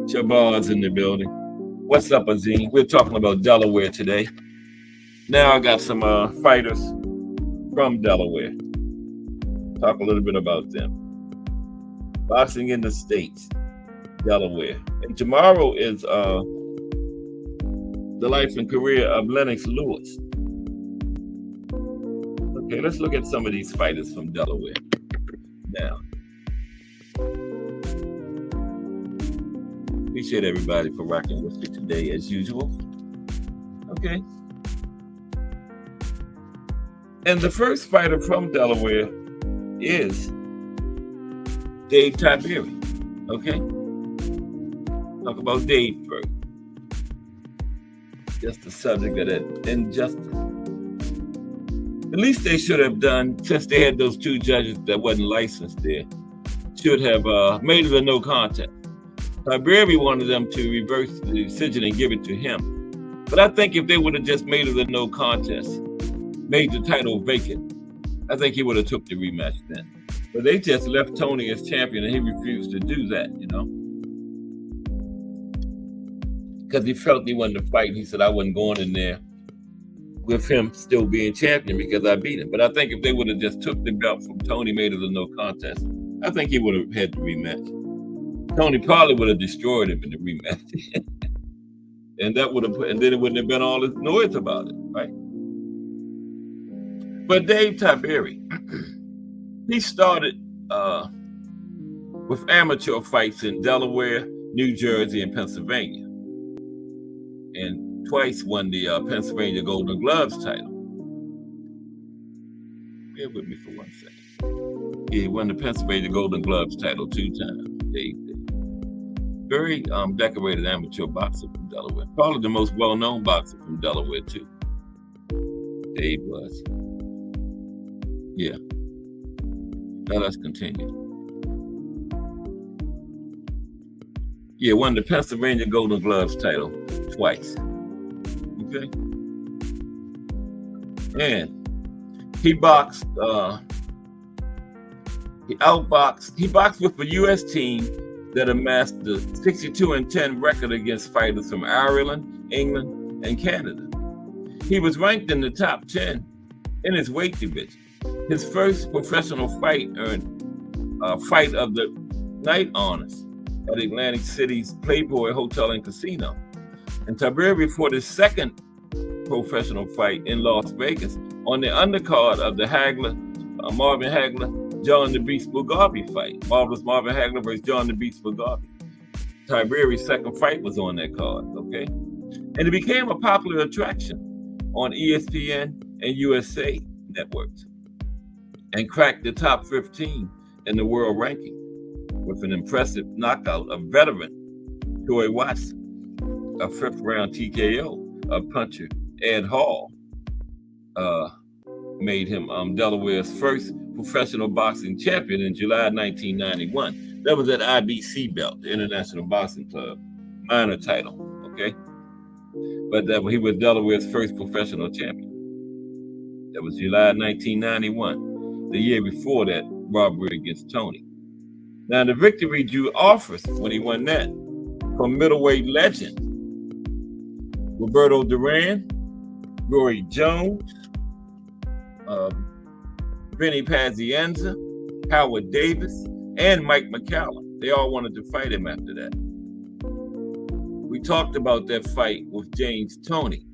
Shabazz in the building. What's up, Azim? We're talking about Delaware today. Now I got some fighters from Delaware. Talk a little bit about them. Boxing in the States, Delaware. And tomorrow is the life and career of Lennox Lewis. Okay, let's look at some of these fighters from Delaware now. Appreciate everybody for rocking with me today as usual. Okay. And the first fighter from Delaware is Dave Tiberi. Okay. Talk about Dave first. Just the subject of that injustice. The least they should have done, since they had those two judges that wasn't licensed there, should have made it a no contest. Tiberi wanted them to reverse the decision and give it to him. But I think if they would have just made it a no contest, made the title vacant, I think he would have took the rematch then. But they just left Tony as champion and he refused to do that, because he felt he wanted to fight. He said, I wasn't going in there with him still being champion because I beat him. But I think if they would have just took the belt from Tony, made it a no contest, I think he would have had the rematch. Tony probably would have destroyed him in the rematch. And that would have and then it wouldn't have been all this noise about it, right? But Dave Tiberi, he started with amateur fights in Delaware, New Jersey, and Pennsylvania. And twice won the Pennsylvania Golden Gloves title. Bear with me for 1 second. He won the Pennsylvania Golden Gloves title 2 times. Dave did. Very decorated amateur boxer from Delaware. Probably the most well-known boxer from Delaware, too. Dave was. Yeah. Now let's continue. Yeah, won the Pennsylvania Golden Gloves title twice. Okay. And he boxed, he boxed with the U.S. team that amassed the 62-10 record against fighters from Ireland, England, and Canada. He was ranked in the top 10 in his weight division. His first professional fight earned Fight of the Night honors at Atlantic City's Playboy Hotel and Casino. And Tiberi fought his second professional fight in Las Vegas on the undercard of the Marvin Hagler, John the Beast Mugabe fight. Marvelous Marvin Hagler versus John the Beast Mugabe. Tiberi's second fight was on that card, okay? And it became a popular attraction on ESPN and USA networks and cracked the top 15 in the world ranking with an impressive knockout of veteran Joy Watson, a fifth-round TKO of puncher Ed Hall, made him Delaware's first professional boxing champion in July 1991. That was at IBC belt, the International Boxing Club, minor title. Okay, but he was Delaware's first professional champion. That was July 1991. The year before that, robbery against Tony. Now the victory drew offers when he won that from middleweight legend Roberto Duran, Roy Jones, Vinny Pazienza, Howard Davis, and Mike McCallum. They all wanted to fight him after that. We talked about that fight with James Toney,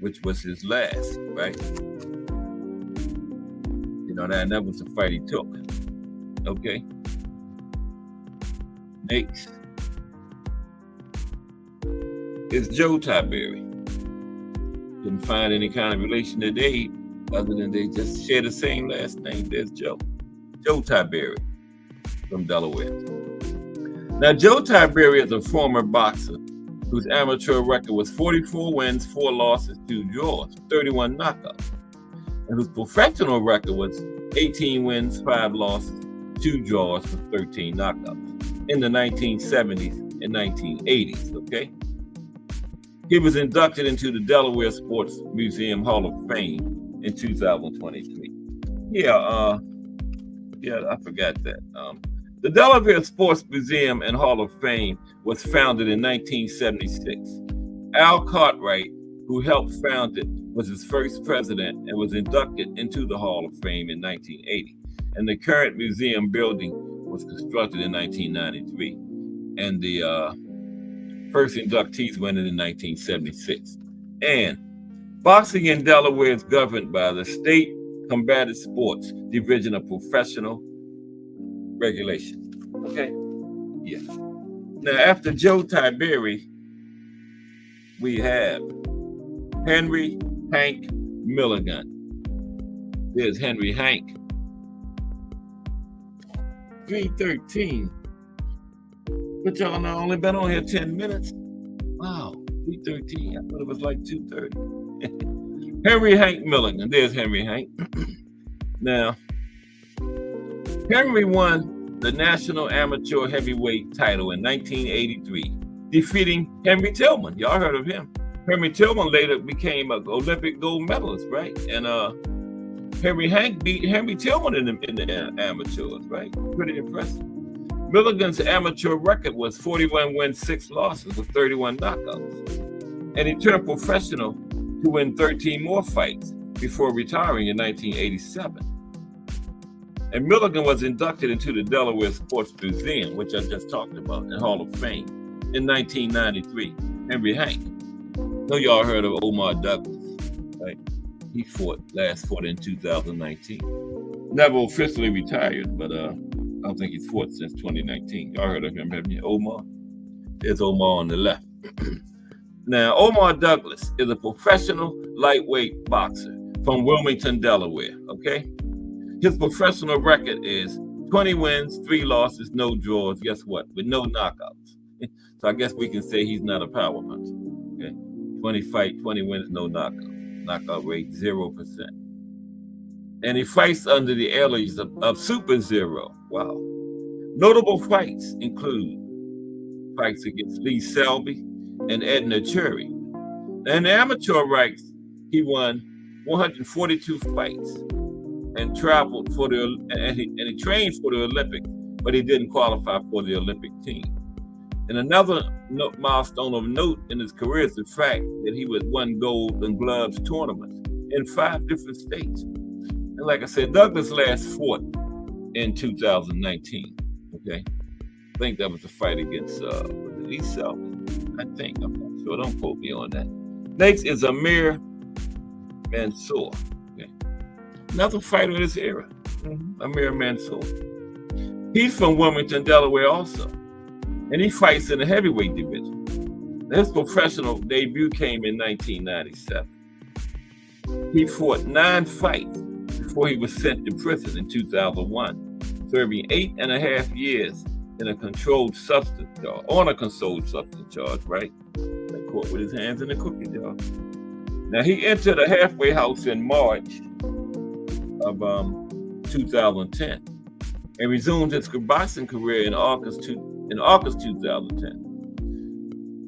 which was his last, right? You know, that was the fight he took. Okay. Next is Joe Tiberi. Couldn't find any kind of relation today other than they just share the same last name. There's Joe. Joe Tiberi from Delaware. Now, Joe Tiberi is a former boxer whose amateur record was 44 wins, 4 losses, 2 draws, 31 knockouts, and whose professional record was 18 wins, 5 losses, 2 draws, with 13 knockouts in the 1970s and 1980s, okay? He was inducted into the Delaware Sports Museum Hall of Fame in 2023. I forgot that. The Delaware Sports Museum and Hall of Fame was founded in 1976. Al Cartwright, who helped found it, was its first president and was inducted into the Hall of Fame in 1980. And the current museum building was constructed in 1993. And the first inductees went in 1976. And boxing in Delaware is governed by the State Combative Sports Division of Professional Regulation. Okay? Yeah. Now, after Joe Tiberi, we have Henry Hank Milligan. There's Henry Hank. 313. But y'all know, only been on here 10 minutes. Wow, 313. I thought it was like 2:30. Henry Hank Milligan. There's Henry Hank. Now, Henry won the National Amateur Heavyweight title in 1983, defeating Henry Tillman. Y'all heard of him. Henry Tillman later became an Olympic gold medalist, right? And Henry Hank beat Henry Tillman in the amateurs, right? Pretty impressive. Milligan's amateur record was 41 wins, 6 losses with 31 knockouts. And he turned professional to win 13 more fights before retiring in 1987. And Milligan was inducted into the Delaware Sports Museum, which I just talked about, and Hall of Fame in 1993. Henry Hank. I know y'all heard of Omar Douglas, right? He last fought in 2019. Never officially retired, but I don't think he's fought since 2019. Y'all heard of him, haven't you? Omar? There's Omar on the left. Now, Omar Douglas is a professional lightweight boxer from Wilmington, Delaware, okay? His professional record is 20 wins, 3 losses, no draws. Guess what? With no knockouts. So I guess we can say he's not a power puncher. Okay? 20 wins, no knockouts. Knockout rate 0%. And he fights under the alias of Super Zero. Wow. Notable fights include fights against Lee Selby and Edna Cherry. In the amateur ranks, he won 142 fights and traveled for and he trained for the Olympics, but he didn't qualify for the Olympic team. And another milestone of note in his career is the fact that he won Golden Gloves tournaments in 5 different states. And like I said, Douglas last fought in 2019. Okay, I think that was a fight against Lee Selby. I think, I'm not sure. Don't quote me on that. Next is Amir Mansour. Okay, another fighter in this era. Amir Mansour. He's from Wilmington, Delaware, also. And he fights in the heavyweight division. His professional debut came in 1997. He fought 9 fights before he was sent to prison in 2001, serving 8.5 years in a controlled substance charge, right? That caught with his hands in the cookie jar. Now, he entered a halfway house in March of 2010 and resumed his boxing career in August 2010.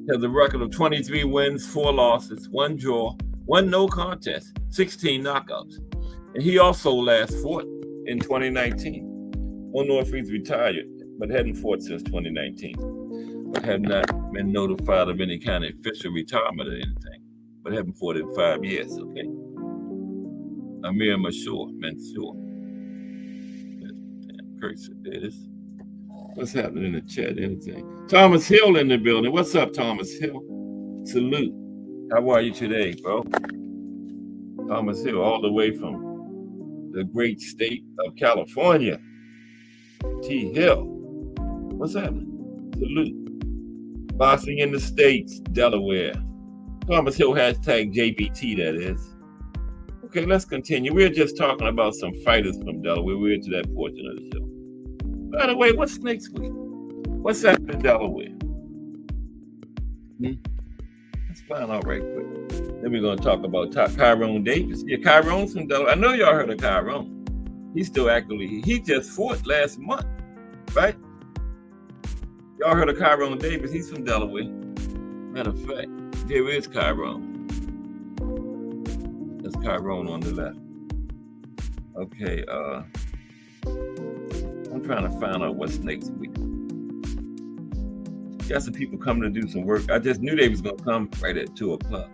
He has a record of 23 wins, 4 losses, 1 draw, 1 no contest, 16 knockouts. And he also last fought in 2019. Don't know if he's retired, but hadn't fought since 2019. But have not been notified of any kind of official retirement or anything. But haven't fought in 5 years, okay? Amir Mansour. Damn, cursor, there it is. What's happening in the chat? Anything? Thomas Hill in the building. What's up, Thomas Hill? Salute. How are you today, bro? Thomas Hill, all the way from the great state of California. T. Hill. What's happening? Salute. Boxing in the States, Delaware. Thomas Hill, hashtag JBT, that is. Okay, let's continue. We're just talking about some fighters from Delaware. We're into that portion of the show. By the way, what's next week? What's happening in Delaware? Let's find out right quick. Then we're going to talk about Tyrone Davis. Yeah, Tyrone's from Delaware. I know y'all heard of Tyrone. He's still actively, he just fought last month, right? Y'all heard of Tyrone Davis. He's from Delaware. Matter of fact, here is Tyrone. That's Tyrone on the left. Okay, I'm trying to find out what's next week. Got some people coming to do some work. I just knew they was gonna come right at 2:00.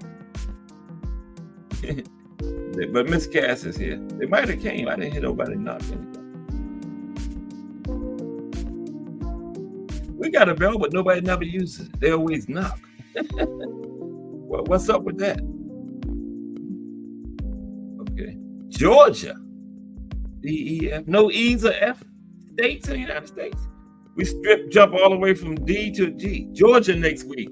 But Miss Cass is here. They might have came. I didn't hear nobody knock anything. We got a bell, but nobody never uses it. They always knock. Well, what's up with that? Okay. Georgia. D-E-F. No E's or F states in the United States. We jump all the way from D to G. Georgia next week,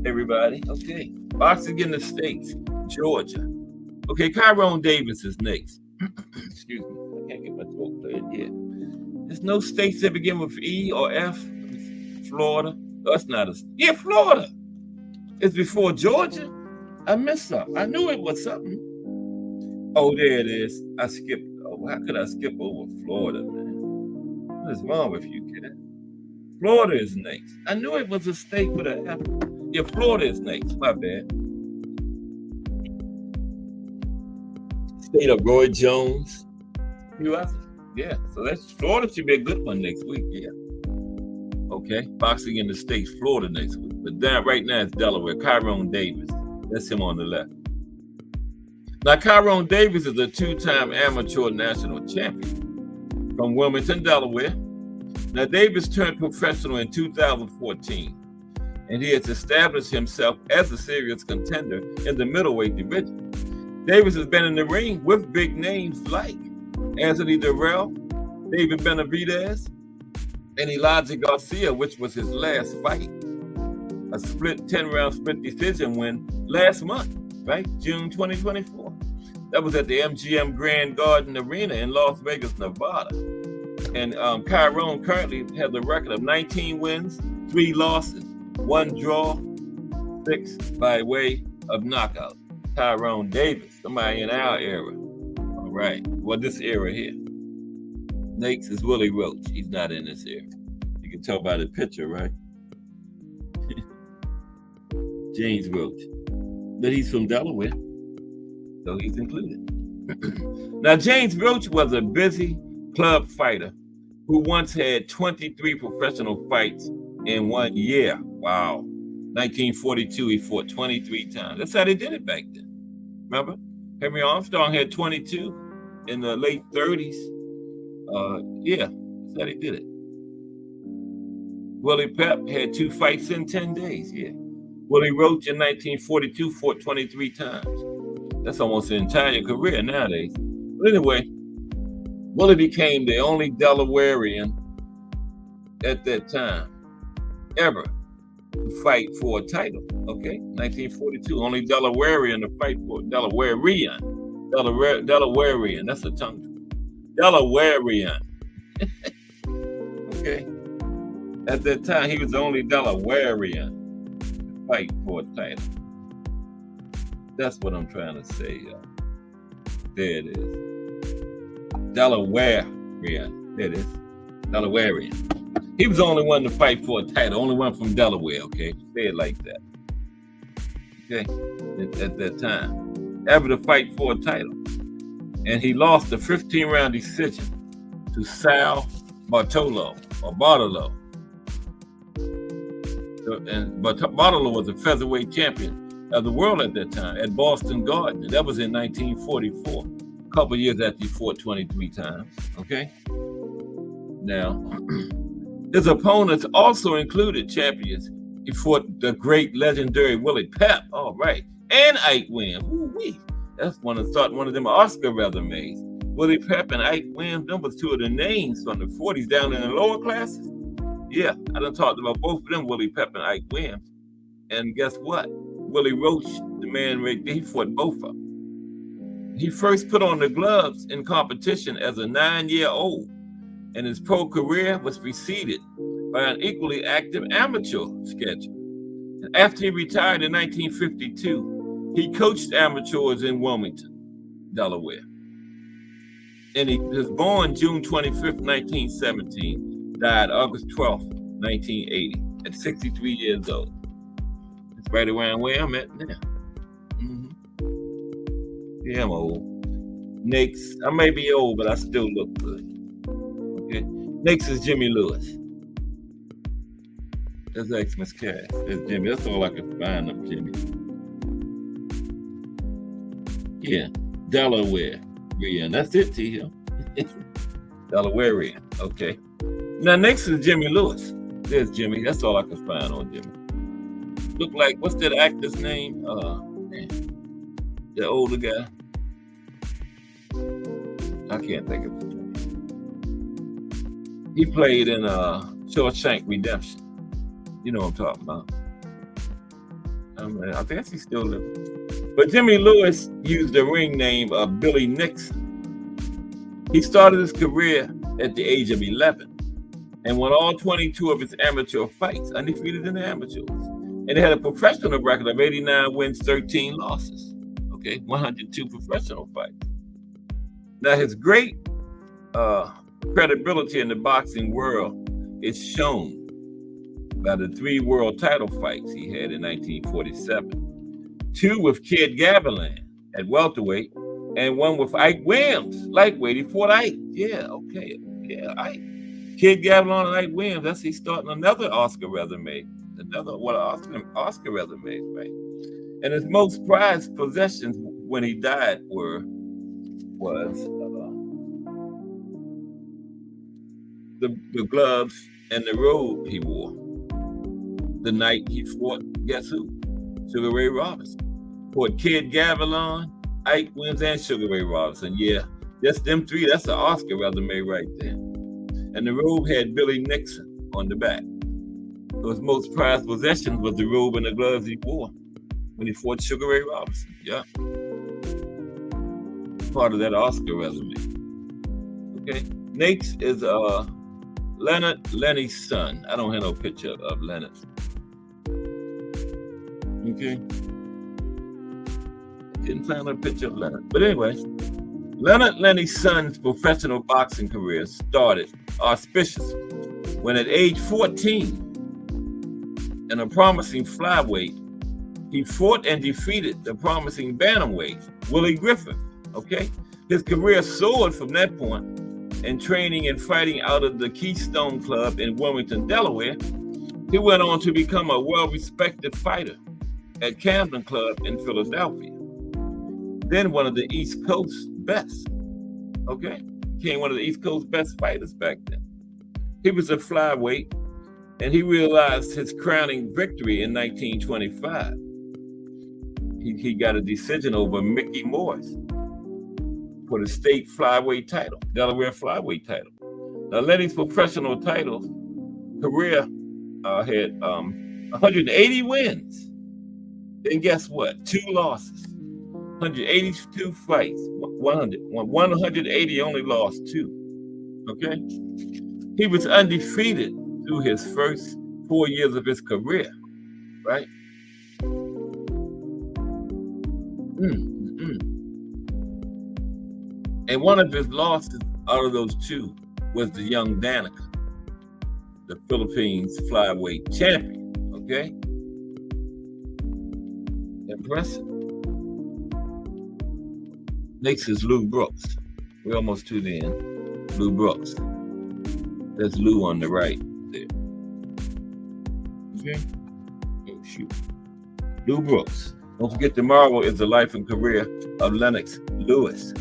everybody. Okay. Boxing in the States. Georgia. Okay, Tyrone Davis is next. Excuse me. I can't get my throat cleared yet. There's no states that begin with E or F. Florida. That's not a... Yeah, Florida. It's before Georgia. I missed something. I knew it was something. Oh, there it is. I skipped. Oh, how could I skip over Florida, man? What is wrong with you, kid? Florida is next. I knew it was a state with an F. Yeah, Florida is next. My bad. State of Roy Jones. Yeah, so that's Florida should be a good one next week. Yeah. Okay, boxing in the States, Florida next week. But that right now it's Delaware. Tyrone Davis. That's him on the left. Now, Tyrone Davis is a 2-time amateur national champion from Wilmington, Delaware. Now, Davis turned professional in 2014, and he has established himself as a serious contender in the middleweight division. Davis has been in the ring with big names like Anthony Durrell, David Benavidez, and Elijah Garcia, which was his last fight. A 10-round split decision win last month, right? June 2024. That was at the MGM Grand Garden Arena in Las Vegas, Nevada. And Tyrone currently has a record of 19 wins, 3 losses, 1 draw, 6 by way of knockout. Tyrone Davis, somebody in our era. All right. Well, this era here. Next is Willie Roach. He's not in this era. You can tell by the picture, right? James Roach. But he's from Delaware, so he's included. Now, James Roach was a busy club fighter who once had 23 professional fights in 1 year. Wow. 1942, he fought 23 times. That's how they did it back then. Remember? Henry Armstrong had 22 in the late 30s. Yeah, that's how they did it. Willie Pep had 2 fights in 10 days. Yeah. Willie Roach in 1942 fought 23 times. That's almost an entire career nowadays. But anyway, Willie became the only Delawarean at that time ever to fight for a title. Okay, 1942, only Delawarean to fight for Delawarean. That's a tongue. Delawarean. Okay. At that time, he was the only Delawarean to fight for a title. That's what I'm trying to say, y'all. There it is. Delaware. Yeah, there it is. Delawarean. He was the only one to fight for a title, only one from Delaware, okay? Say it like that. Okay? At that time. Ever to fight for a title. And he lost a 15-round decision to Sal Bartolo. Bartolo was a featherweight champion of the world at that time at Boston Garden. That was in 1944, a couple years after he fought 23 times. Okay? Now, his opponents also included champions. He fought the great legendary Willie Pep, all right, and Ike Williams. Ooh-wee. That's one of them Oscar resumes. Willie Pep and Ike Williams, them was two of the names from the 40s down in the lower classes. Yeah, I done talked about both of them, Willie Pep and Ike Williams. And guess what? Willie Roach, the man right there, he fought both of them. He first put on the gloves in competition as a 9-year-old, and his pro career was preceded by an equally active amateur schedule. And after he retired in 1952, he coached amateurs in Wilmington, Delaware. And he was born June 25th, 1917, died August 12th, 1980, at 63 years old. It's right around where I'm at now. Yeah, I'm old. Next, I may be old, but I still look good. Okay. Next is Jimmy Lewis. That's Xmas Cash. That's Jimmy. That's all I can find of Jimmy. Yeah, Delaware. Yeah, and that's it, T. Delawarean. Okay. Now next is Jimmy Lewis. There's Jimmy. That's all I can find on Jimmy. Look like, what's that actor's name? The older guy. I can't think of it. He played in Shawshank Redemption. You know what I'm talking about. I guess he's still living. But Jimmy Lewis used the ring name of Billy Nixon. He started his career at the age of 11 and won all 22 of his amateur fights, undefeated in the amateurs. And he had a professional record of 89 wins, 13 losses. Okay, 102 professional fights. Now, his great credibility in the boxing world is shown by the 3 world title fights he had in 1947. 2 with Kid Gavilan at welterweight, and 1 with Ike Williams, lightweight. He fought Ike. Yeah, okay. Yeah, Ike. Kid Gavilan and Ike Williams, he's starting another Oscar resume. Oscar resume, right? And his most prized possessions when he died was the gloves and the robe he wore the night he fought, guess who? Sugar Ray Robinson. Fought Kid Gavilan, Ike Williams, and Sugar Ray Robinson. Yeah, just them 3, that's an Oscar resume right there. And the robe had Billy Nixon on the back. So his most prized possessions was the robe and the gloves he wore when he fought Sugar Ray Robinson. Yeah. Part of that Oscar resume. Okay. Next is Lenny's son. I don't have no picture of Leonard. Okay. Didn't find a picture of Leonard. But anyway, Lenny's son's professional boxing career started auspiciously when at age 14, in a promising flyweight, he fought and defeated the promising bantamweight, Willie Griffith. Okay? His career soared from that point, and training and fighting out of the Keystone Club in Wilmington, Delaware, he went on to become a well-respected fighter at Camden Club in Philadelphia. Then one of the East Coast best. Okay? Became one of the East Coast best fighters back then. He was a flyweight, and he realized his crowning victory in 1925. He got a decision over Mickey Morris for the state flyweight title, Delaware flyweight title. Now, Lenny's professional career had 180 wins. Then guess what? 2 losses. 182 fights. 180, only lost 2. Okay? He was undefeated through his first 4 years of his career, right? And one of his losses out of those two was the young Danica, the Philippines flyweight champion. Okay? Impressive. Next is Lou Brooks. We're almost to the end. Lou Brooks. There's Lou on the right there. Okay? Oh, shoot. Lou Brooks. Don't forget tomorrow is the life and career of Lennox Lewis.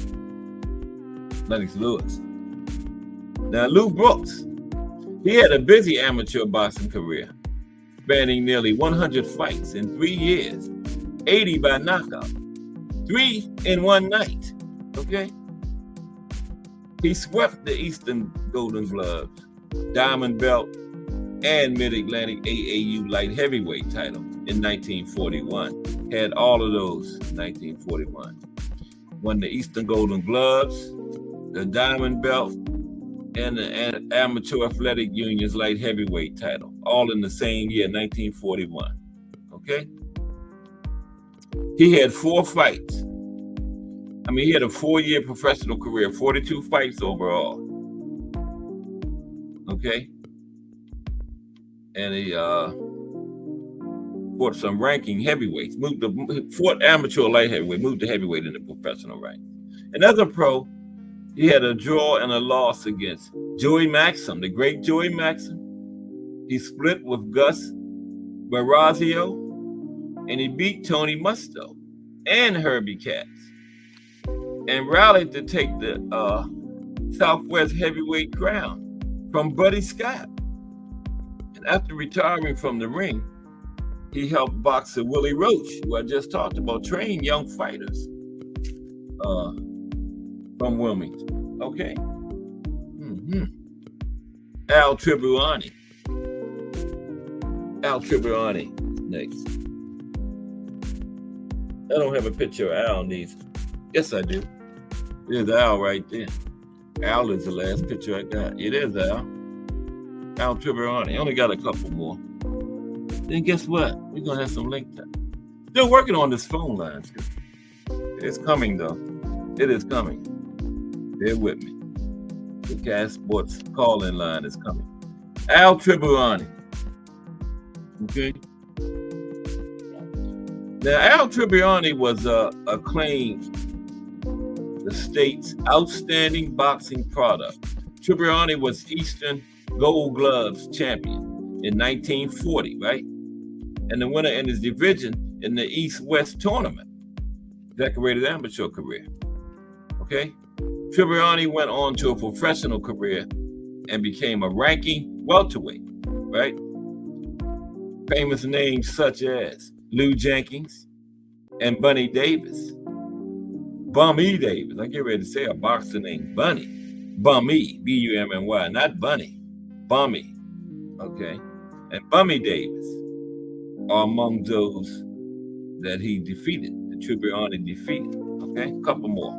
Lennox Lewis. Now, Lou Brooks, he had a busy amateur boxing career, spanning nearly 100 fights in 3 years, 80 by knockout, 3 in one night. Okay? He swept the Eastern Golden Gloves, Diamond Belt, and Mid-Atlantic AAU light heavyweight title in 1941. Had all of those in 1941. Won the Eastern Golden Gloves, the Diamond Belt, and the Amateur Athletic Union's light heavyweight title, all in the same year, 1941. Okay? He had 4 fights. He had a 4-year professional career, 42 fights overall. Okay? And he fought some ranking heavyweights, fought amateur light heavyweight, moved to heavyweight in the professional rank. And as a pro, he had a draw and a loss against Joey Maxim, the great Joey Maxim. He split with Gus Barrazio, and he beat Tony Musto and Herbie Katz, and rallied to take the Southwest heavyweight crown from Buddy Scott. And after retiring from the ring, he helped boxer Willie Roach, who I just talked about, train young fighters from Wilmington. Okay? Al Tribbiani. Al Tribbiani next. I don't have a picture of Al on these. Yes, I do. There's Al right there. Al is the last picture I got. It is Al. Al Tribbiani. I only got a couple more. Then guess what? We're going to have some link time. Still working on this phone line. It's coming, though. It is coming. Bear with me. The Cat Sports call-in line is coming. Al Tribbiani. Okay? Now, Al Tribbiani was acclaimed the state's outstanding boxing product. Tribbiani was Eastern Gold Gloves champion in 1940, right? And the winner in his division in the East-West tournament. Decorated amateur career. Okay? Tribbiani went on to a professional career and became a ranking welterweight, right? Famous names such as Lou Jenkins and Bunny Davis. Bummy Davis. I get ready to say a boxer named Bunny. Bummy, B-U-M-M-Y, not Bunny. Bummy. Okay? And Bummy Davis are among those that he defeated, the Tribbiani defeated. Okay? Couple more.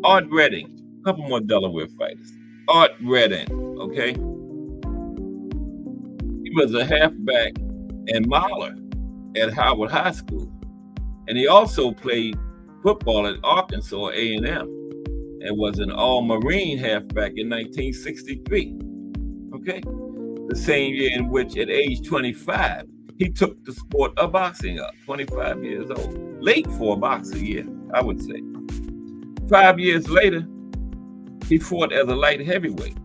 Art Redding. Couple more Delaware fighters. Art Redding. Okay? He was a halfback and mauler at Howard High School. And he also played football at Arkansas A&M and was an all-Marine halfback in 1963. Okay? The same year in which, at age 25, he took the sport of boxing up, 25 years old. Late for a boxer, yeah, I would say. 5 years later, he fought as a light heavyweight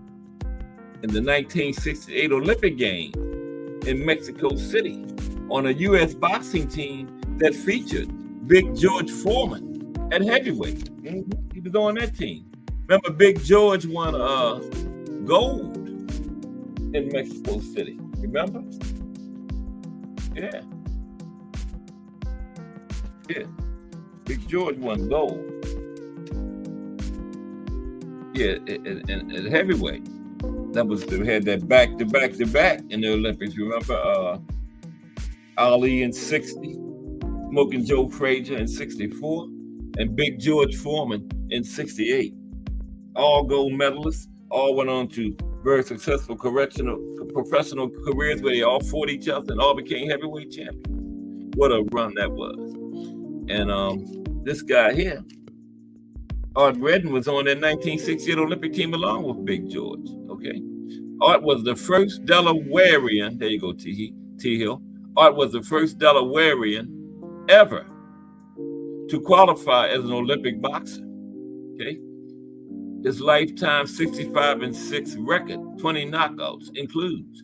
in the 1968 Olympic Games in Mexico City on a U.S. boxing team that featured Big George Foreman at heavyweight. He was on that team. Remember, Big George won gold in Mexico City. Remember? Yeah. Yeah. Big George won gold. Yeah, at heavyweight. That was, they had that back to back in the Olympics. Remember Ali in 60, Smoking Joe Frazier in 64, and Big George Foreman in 68. All gold medalists, all went on to very successful professional careers where they all fought each other and all became heavyweight champions. What a run that was. And this guy here, Art Redden, was on that 1968 Olympic team along with Big George. Okay, Art was the first Delawarean. There you go, T Hill. Art was the first Delawarean ever to qualify as an Olympic boxer. Okay, his lifetime 65-6 record, 20 knockouts, includes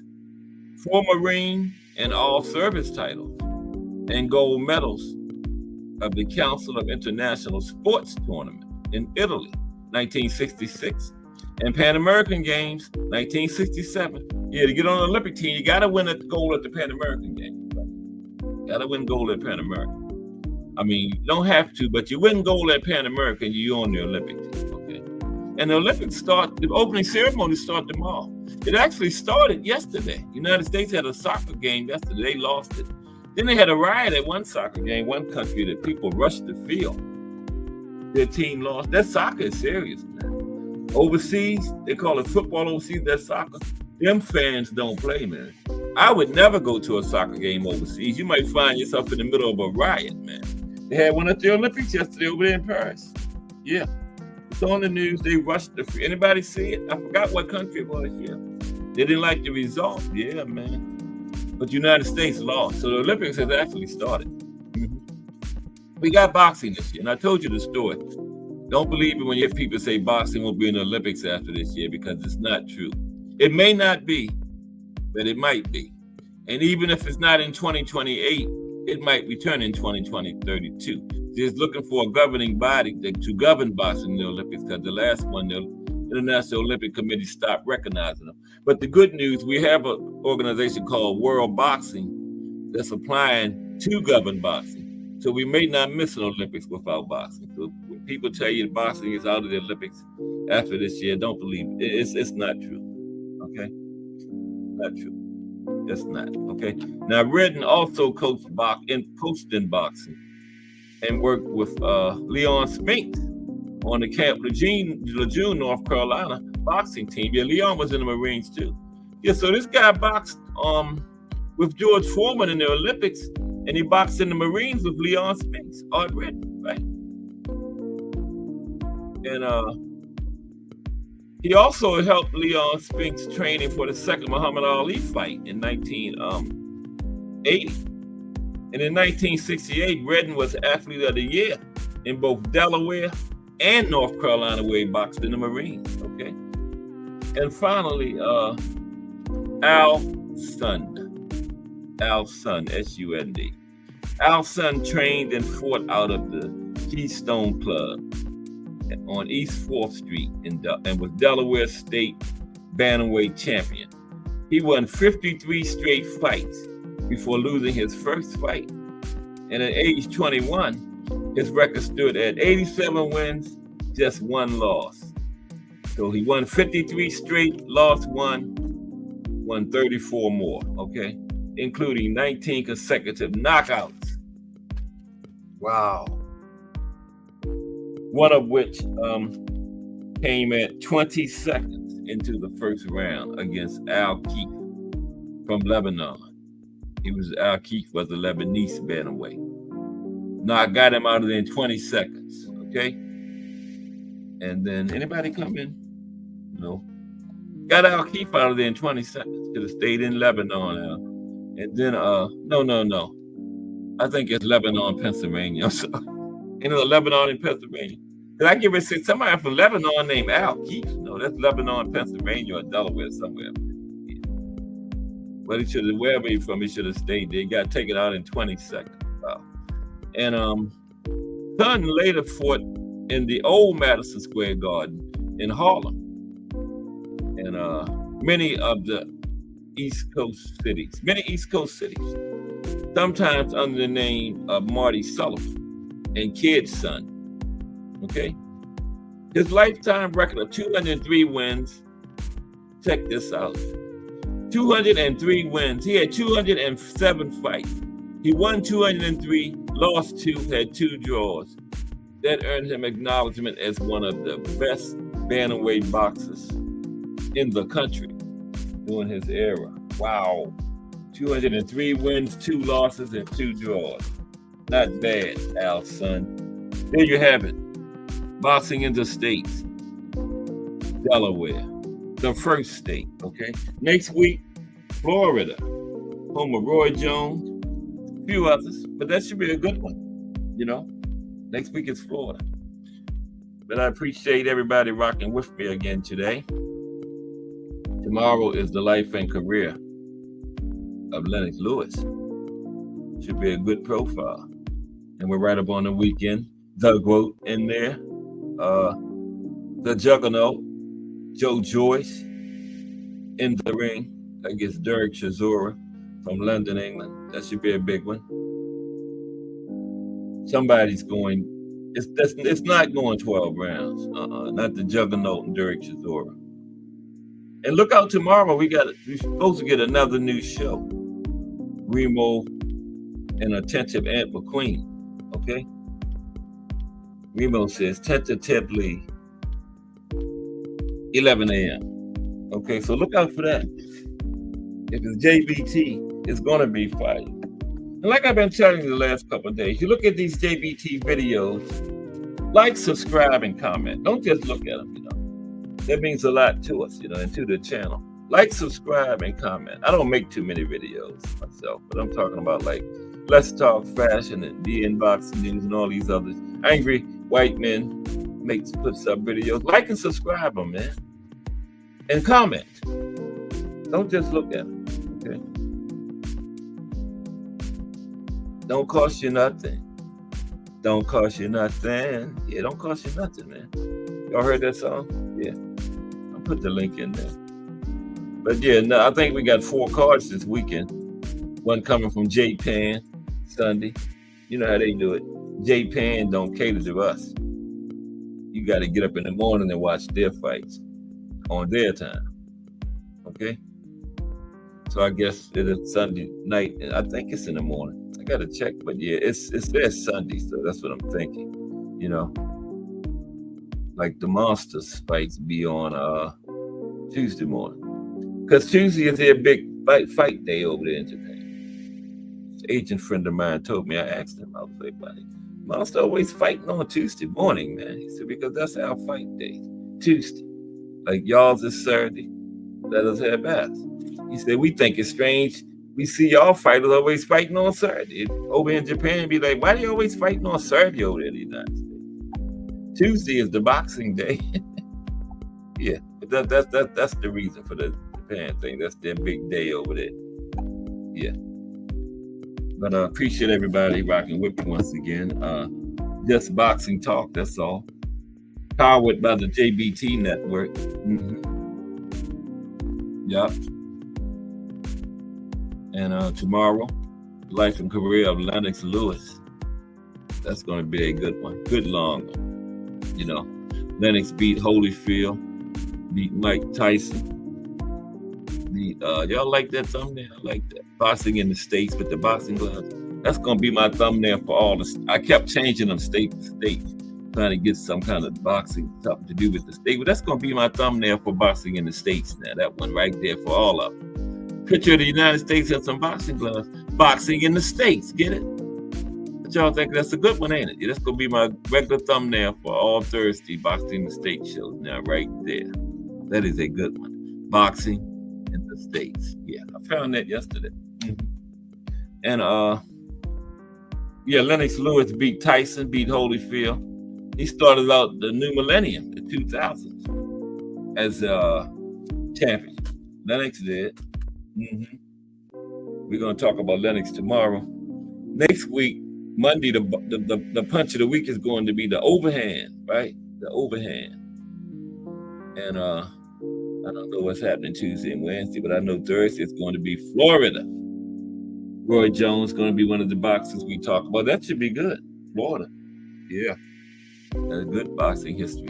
4 Marine and all service titles and gold medals of the Council of International Sports Tournament in Italy, 1966, and Pan American Games, 1967. Yeah, to get on the Olympic team, you got to win a gold at the Pan American Games. Right? Got to win gold at Pan American. I mean, you don't have to, but you win gold at Pan American, you're on the Olympic team. Okay, and the Olympics start. The opening ceremony starts tomorrow. It actually started yesterday. The United States had a soccer game yesterday. They lost it. Then they had a riot at one soccer game, one country, that people rushed the field. Their team lost. That soccer is serious, man. Overseas, they call it football overseas. That soccer. Them fans don't play, man. I would never go to a soccer game overseas. You might find yourself in the middle of a riot, man. They had one at the Olympics yesterday over there in Paris. Yeah. It's on the news. They rushed the field. Anybody see it? I forgot what country it was. Yeah. They didn't like the result. Yeah, man. But the United States lost. So the Olympics has actually started. Mm-hmm. We got boxing this year. And I told you the story. Don't believe it when you hear people say boxing won't be in the Olympics after this year, because it's not true. It may not be, but it might be. And even if it's not in 2028, it might return in 2032. They're looking for a governing body to govern boxing in the Olympics, because the last one, the International Olympic Committee, stopped recognizing them. But the good news, we have an organization called World Boxing that's applying to govern boxing. So we may not miss an Olympics without boxing. So when people tell you boxing is out of the Olympics after this year, don't believe it. It's not true. Okay? Not true. It's not. Okay? Now, Redden also coached in boxing and worked with Leon Spinks on the Camp Lejeune, North Carolina boxing team. Yeah, Leon was in the Marines too. Yeah, so this guy boxed with George Foreman in the Olympics, and he boxed in the Marines with Leon Spinks, Art Redden, right? And he also helped Leon Spinks training for the second Muhammad Ali fight in 1980. And in 1968, Redden was Athlete of the Year in both Delaware and North Carolina, where he boxed in the Marines. Okay. And finally, Al Sund, S-U-N-D. Al Sund trained and fought out of the Keystone Club on East 4th Street and was Delaware State Bantamweight champion. He won 53 straight fights before losing his first fight. And at age 21, his record stood at 87 wins, just 1 loss. So he won 53 straight, lost 1, won 34 more, okay? Including 19 consecutive knockouts. Wow. One of which came at 20 seconds into the first round against Al Keith from Lebanon. Al Keith was a Lebanese bantamweight. Now I got him out of there in 20 seconds, okay? And then anybody come in? No. Got Al Keith out of there in 20 seconds. Could have stayed in Lebanon now. And then, no. I think it's Lebanon, Pennsylvania. So, Lebanon in Pennsylvania. Did I give it somebody from Lebanon named Al Keith? No, that's Lebanon, Pennsylvania, or Delaware somewhere. But wherever he's from, he should have stayed there. He got taken out in 20 seconds. Wow. And Sund later fought in the old Madison Square Garden in Harlem. And many East Coast cities, sometimes under the name of Marty Sullivan and Kid's son. Okay? His lifetime record of 203 wins, check this out. 203 wins. He had 207 fights. He won 203, lost 2, had 2 draws. That earned him acknowledgement as one of the best bantamweight boxers in the country during his era. Wow. 203 wins, 2 losses, and 2 draws. Not bad, Al, son. There you have it. Boxing in the States. Delaware. The first state, okay? Next week, Florida. Home of Roy Jones. A few others. But that should be a good one, you know? Next week is Florida. But I appreciate everybody rocking with me again today. Tomorrow is the life and career of Lennox Lewis. Should be a good profile. And we're right up on the weekend. Doug Woat in there. The Juggernaut, Joe Joyce in the ring against Derek Chisora from London, England. That should be a big one. Somebody's going. It's not going 12 rounds. Not the Juggernaut and Derek Chisora. And look out tomorrow. We're supposed to get another new show. Remo and Attentive Aunt McQueen. Okay. Remo says tentatively 11 a.m. Okay, so look out for that. If it's JBT, it's going to be fire. And like I've been telling you the last couple of days, you look at these JBT videos, like, subscribe, and comment. Don't just look at them, That means a lot to us, and to the channel. Like, subscribe, and comment. I don't make too many videos myself, but I'm talking about like Let's Talk Fashion and the Unboxing News and all these others. Angry White Men puts up videos. Like and subscribe them, man. And comment. Don't just look at them, okay? Don't cost you nothing. Don't cost you nothing. Yeah, don't cost you nothing, man. Y'all heard that song? Yeah. I'll put the link in there. But yeah, no, I think we got 4 cards this weekend. One coming from J-Pan Sunday. You know how they do it. J-Pan don't cater to us. You got to get up in the morning and watch their fights on their time. Okay? So I guess it is Sunday night. I think it's in the morning. I got to check. But yeah, it's their Sunday. So that's what I'm thinking. Like the Monsters fights be on Tuesday morning. Because Tuesday is their big fight day over there in Japan. An agent friend of mine told me, I asked him, I was like, buddy, Monster always fighting on Tuesday morning, man. He said, because that's our fight day, Tuesday. Like y'all's is Saturday, let us have baths. He said, we think it's strange. We see y'all fighters always fighting on Saturday. Over in Japan, be like, why do you always fighting on Saturday over there in the United States? Tuesday is the boxing day. Yeah, but that's the reason for the Japan thing. That's their big day over there. Yeah. But I appreciate everybody rocking with me once again. Just boxing talk, that's all. Powered by the JBT network. Mm-hmm. Yup. And tomorrow, life and career of Lennox Lewis. That's going to be a good one. Good long one. Lennox beat Holyfield, beat Mike Tyson. Y'all like that thumbnail? I like that. Boxing in the States with the boxing gloves. That's going to be my thumbnail for all this. I kept changing them state to state, trying to get some kind of boxing something to do with the state. But that's going to be my thumbnail for boxing in the States now. That one right there for all of them. Picture of the United States and some boxing gloves. Boxing in the States. Get it? But y'all think that's a good one, ain't it? Yeah, that's going to be my regular thumbnail for all Thursday Boxing in the States shows now right there. That is a good one. Boxing in the States. Yeah, I found that yesterday. Mm-hmm. And Lennox Lewis beat Tyson, beat Holyfield. He started out the new millennium, the 2000s, as champion. Lennox did. Mm-hmm. We're gonna talk about Lennox tomorrow. Next week, Monday, the punch of the week is going to be the overhand, right? The overhand. And I don't know what's happening Tuesday and Wednesday, but I know Thursday is going to be Florida. Roy Jones is going to be one of the boxers we talk about. That should be good. Florida. Yeah. That's good boxing history.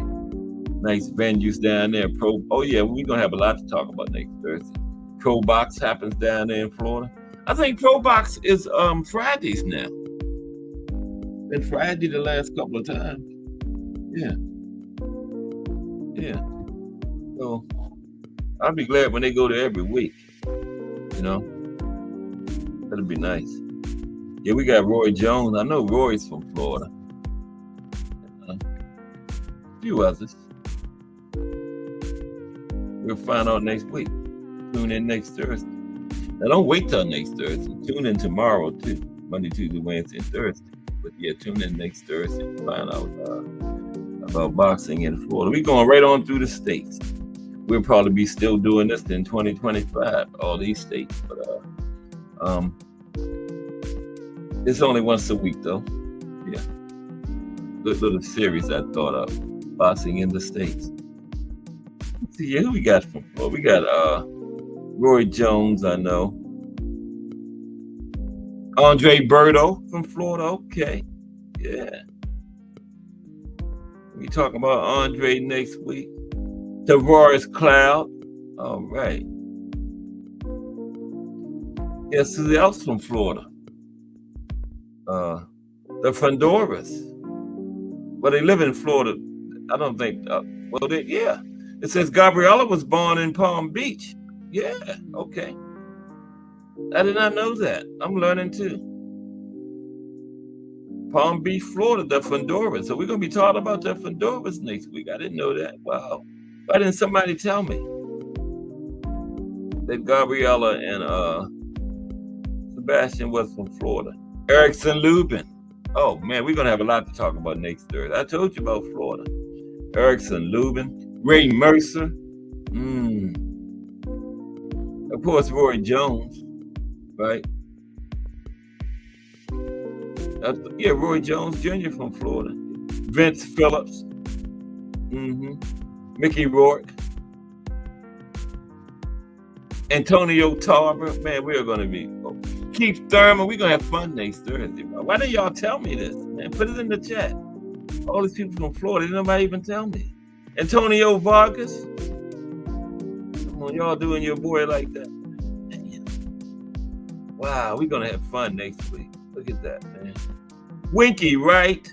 Nice venues down there. Oh, yeah, we're going to have a lot to talk about next Thursday. Pro Box happens down there in Florida. I think Pro Box is Fridays now. Been Friday the last couple of times. Yeah. Yeah. So I'll be glad when they go there every week. That'll be nice. Yeah, we got Roy Jones. I know Roy's from Florida. A few others. We'll find out next week. Tune in next Thursday. Now, don't wait till next Thursday. Tune in tomorrow, too. Monday, Tuesday, Wednesday, and Thursday. But yeah, tune in next Thursday to find out about boxing in Florida. We're going right on through the states. We'll probably be still doing this in 2025, all these states. But it's only once a week, though. Yeah. Good little series I thought of. Boxing in the States. Let's see, who we got from Florida? We got Roy Jones, I know. Andre Berto from Florida. Okay. Yeah. We talking about Andre next week. Tavares Cloud. All right. Guess who else from Florida? The Fondoras. Well, they live in Florida. I don't think. Yeah. It says Gabriella was born in Palm Beach. Yeah. Okay. I did not know that. I'm learning too. Palm Beach, Florida, the Fondoras. So we're going to be talking about the Fondoras next week. I didn't know that. Wow. Why didn't somebody tell me that Gabriella and Sebastian was from Florida? Erickson Lubin. Oh, man, we're going to have a lot to talk about next Thursday. I told you about Florida. Erickson Lubin. Ray Mercer. Of course, Roy Jones. Right? Yeah, Roy Jones Jr. from Florida. Vince Phillips. Mickey Rourke. Antonio Tarver. Man, we are going to be. Keith Thurman. We're going to have fun next Thursday. Why didn't y'all tell me this, man? Put it in the chat. All these people from Florida, didn't nobody even tell me. Antonio Vargas. Come on, y'all doing your boy like that. Wow, we're going to have fun next week. Look at that, man. Winky Wright.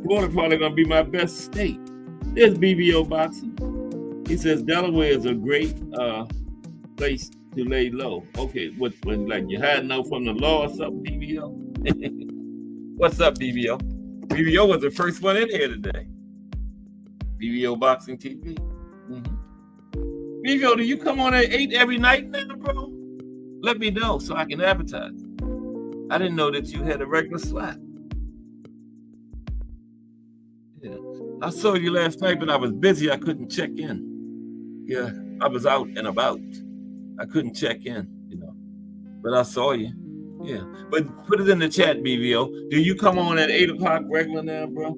Florida probably going to be my best state. There's BBO Boxing. He says Delaware is a great place to lay low. Okay, when like you're hiding out from the law or something, BBO? What's up, BBO? BBO was the first one in here today. BBO Boxing TV. BBO, do you come on at 8 every night now, bro? Let me know so I can advertise. I didn't know that you had a regular slot. Yeah. I saw you last night, but I was busy. I couldn't check in. Yeah, I was out and about. I couldn't check in, But I saw you. Yeah. But put it in the chat, BVO. Do you come on at 8 o'clock regular now, bro?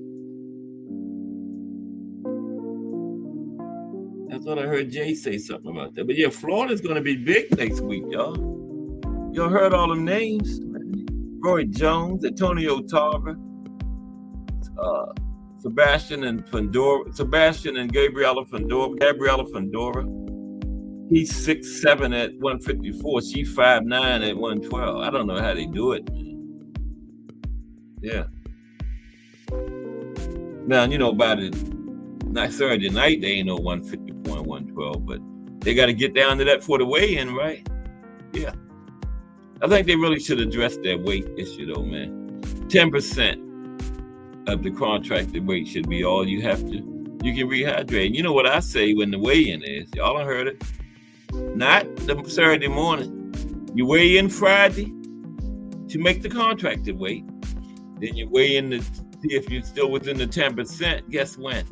That's what I heard Jay say something about that. But yeah, Florida's going to be big next week, y'all. Y'all heard all them names? Roy Jones, Antonio Tarver, Sebastian and Gabriella Fondora. Gabriella Fondora. He's 6'7" at 154. She's 5'9" at 112. I don't know how they do it, man. Yeah. Now, by the Saturday night, they ain't no 154 and 112, but they got to get down to that for the weigh-in, right? Yeah. I think they really should address that weight issue, though, man. 10% of the contracted weight should be all you have to. You can rehydrate. And you know what I say when the weigh-in is? Y'all done heard it. Not the Saturday morning. You weigh in Friday to make the contracted weight. Then you weigh in to see if you're still within the 10%. Guess when?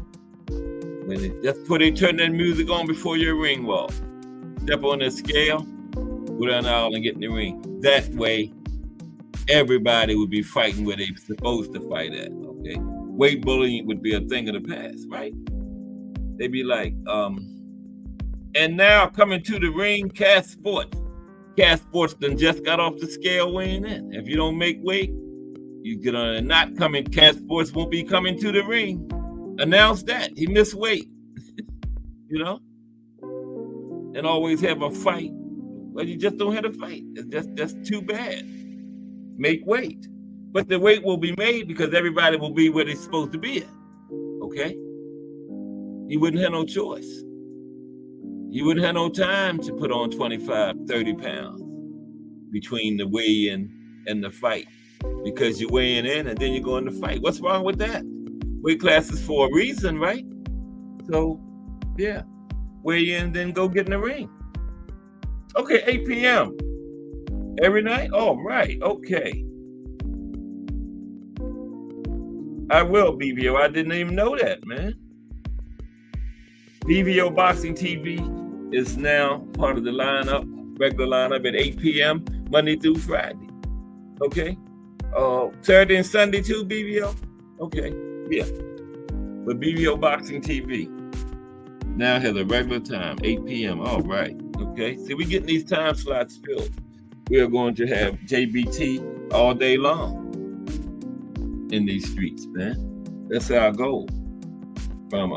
That's before they turn that music on before your ring walk. Step on the scale, go down the aisle and get in the ring. That way, everybody would be fighting where they're supposed to fight at, okay? Weight bullying would be a thing of the past, right? They'd be like, and now coming to the ring, Cass Sports. Cass Sports done just got off the scale weighing in. If you don't make weight, you're gonna not coming. Cass Sports won't be coming to the ring. Announce that. He missed weight. And always have a fight. Well, you just don't have a fight. That's too bad. Make weight. But the weight will be made because everybody will be where they're supposed to be at. Okay? You wouldn't have no choice. You wouldn't have no time to put on 25, 30 pounds. between the weigh-in and the fight, because you're weighing in and then you're going to fight. What's wrong with that? Weight classes for a reason, right? So, yeah, weigh in, then go get in the ring. Okay, 8 p.m. every night? All right, okay. I will, BVO. I didn't even know that, man. BVO Boxing TV is now part of the lineup, regular lineup at 8 p.m. Monday through Friday. Okay? Saturday and Sunday too, BVO? Okay, yeah. But BVO Boxing TV now has a regular time, 8 p.m. All right, okay. See, we're getting these time slots filled. We are going to have JBT all day long in these streets, man. That's our goal. From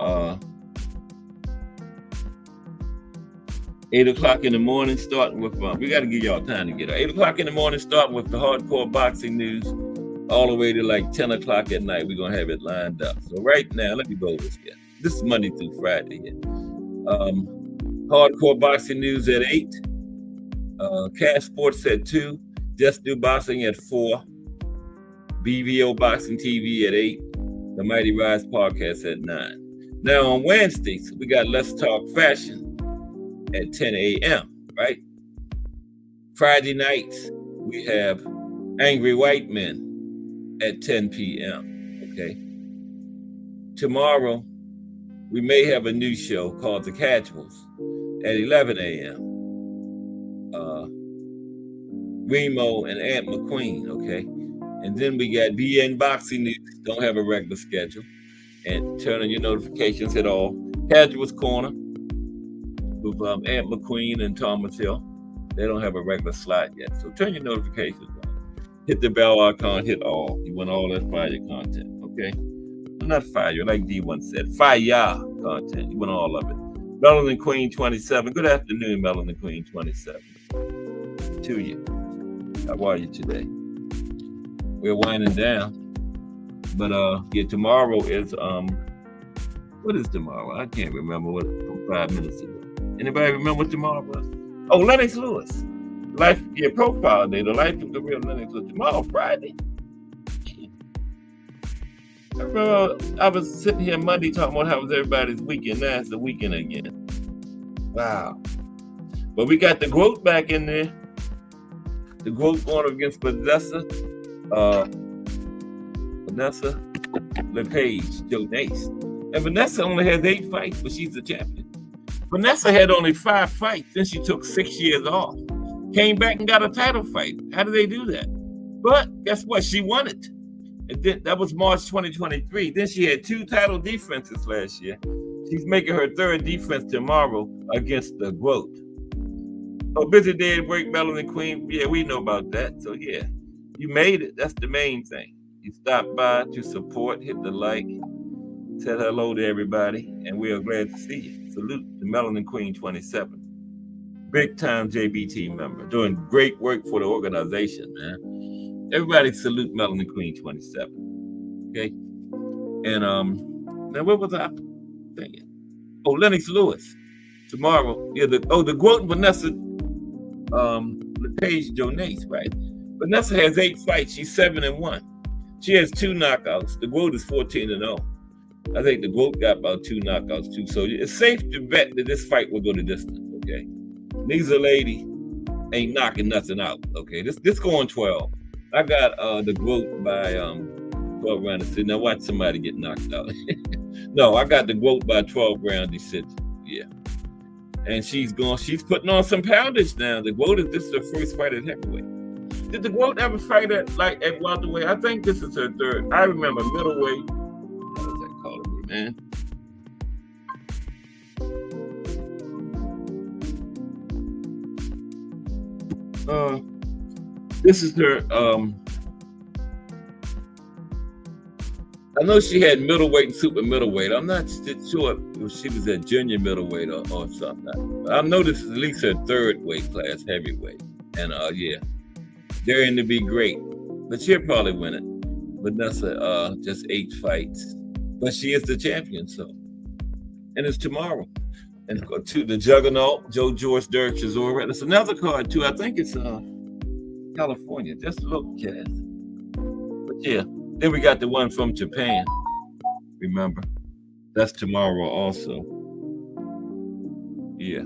8 o'clock in the morning, starting with, we got to give y'all time to get up. 8 o'clock in the morning, starting with the hardcore boxing news, all the way to like 10 o'clock at night. We're going to have it lined up. So right now, let me go over this again. This is Monday through Friday here. Hardcore boxing news at 8. Cash Sports at 2. Just Do Boxing at 4. BVO Boxing TV at 8. The Mighty Rise Podcast at 9. Now on Wednesdays, we got Let's Talk Fashion at 10 a.m., right? Friday nights, we have Angry White Men at 10 p.m., okay? Tomorrow, we may have a new show called The Casuals at 11 a.m. Remo and Aunt McQueen, okay? And then we got BN Boxing News, don't have a regular schedule. And turn on your notifications at all. Casuals Corner with Aunt McQueen and Thomas Hill. They don't have a regular slot yet. So turn your notifications on. Hit the bell icon, hit all. You want all that fire content, okay? Not fire, like D1 said. Fire content. You want all of it. Melanin Queen 27. Good afternoon, Melanin Queen 27. To you. How are you today? We're winding down. But yeah, tomorrow is what is tomorrow? I can't remember what from 5 minutes ago. Anybody remember what tomorrow was? Oh, Lennox Lewis. Life, yeah, profile day, the life of the real Lennox Lewis. Tomorrow, Friday. I remember I was sitting here Monday talking about how was everybody's weekend. Now it's the weekend again. Wow. But we got the Growth back in there. The Growth going against Vanessa LePage, Jonace. And Vanessa only has 8 fights, but she's the champion. Vanessa had only 5 fights, then she took 6 years off. Came back and got a title fight. How did they do that? But guess what? She won it. And then that was March 2023. Then she had 2 title defenses last year. She's making her 3rd defense tomorrow against the Growth. Oh, busy day at work, Melanin Queen. Yeah, we know about that. So yeah, you made it. That's the main thing. You stopped by to support, hit the like, said hello to everybody, and we are glad to see you. Salute to Melanin Queen 27. Big time JBT member, doing great work for the organization, man. Everybody salute Melanin Queen 27. Okay? And now what was I thinking? Oh, Lennox Lewis. Tomorrow, yeah, the Growth Vanessa LePage Jonace, right? Vanessa has 8 fights, she's 7-1. She has 2 knockouts. The Growth is 14-0. I think the Growth got about 2 knockouts too. So it's safe to bet that this fight will go the distance, okay? Neither lady ain't knocking nothing out, okay? This going 12. I got the Growth by 12 round decision. Now watch somebody get knocked out. No, I got the Growth by 12 round decision. Yeah. And she's putting on some poundage now. The Growth this is her first fight at heavyweight. Did the Growth ever fight at welterweight? I think this is her 3rd. I remember middleweight. How does that call it, man? This is her. I know she had middleweight and super middleweight. I'm not sure if she was at junior middleweight or something. I know this is at least her 3rd weight class, heavyweight. And yeah, daring to be great. But she'll probably win it. Vanessa, just 8 fights. But she is the champion, so. And it's tomorrow. And to the Juggernaut, Joe George, Derek Chisora. That's another card, too. I think it's California. Just look, Cass. But yeah, then we got the one from Japan. Remember, that's tomorrow also. Yeah,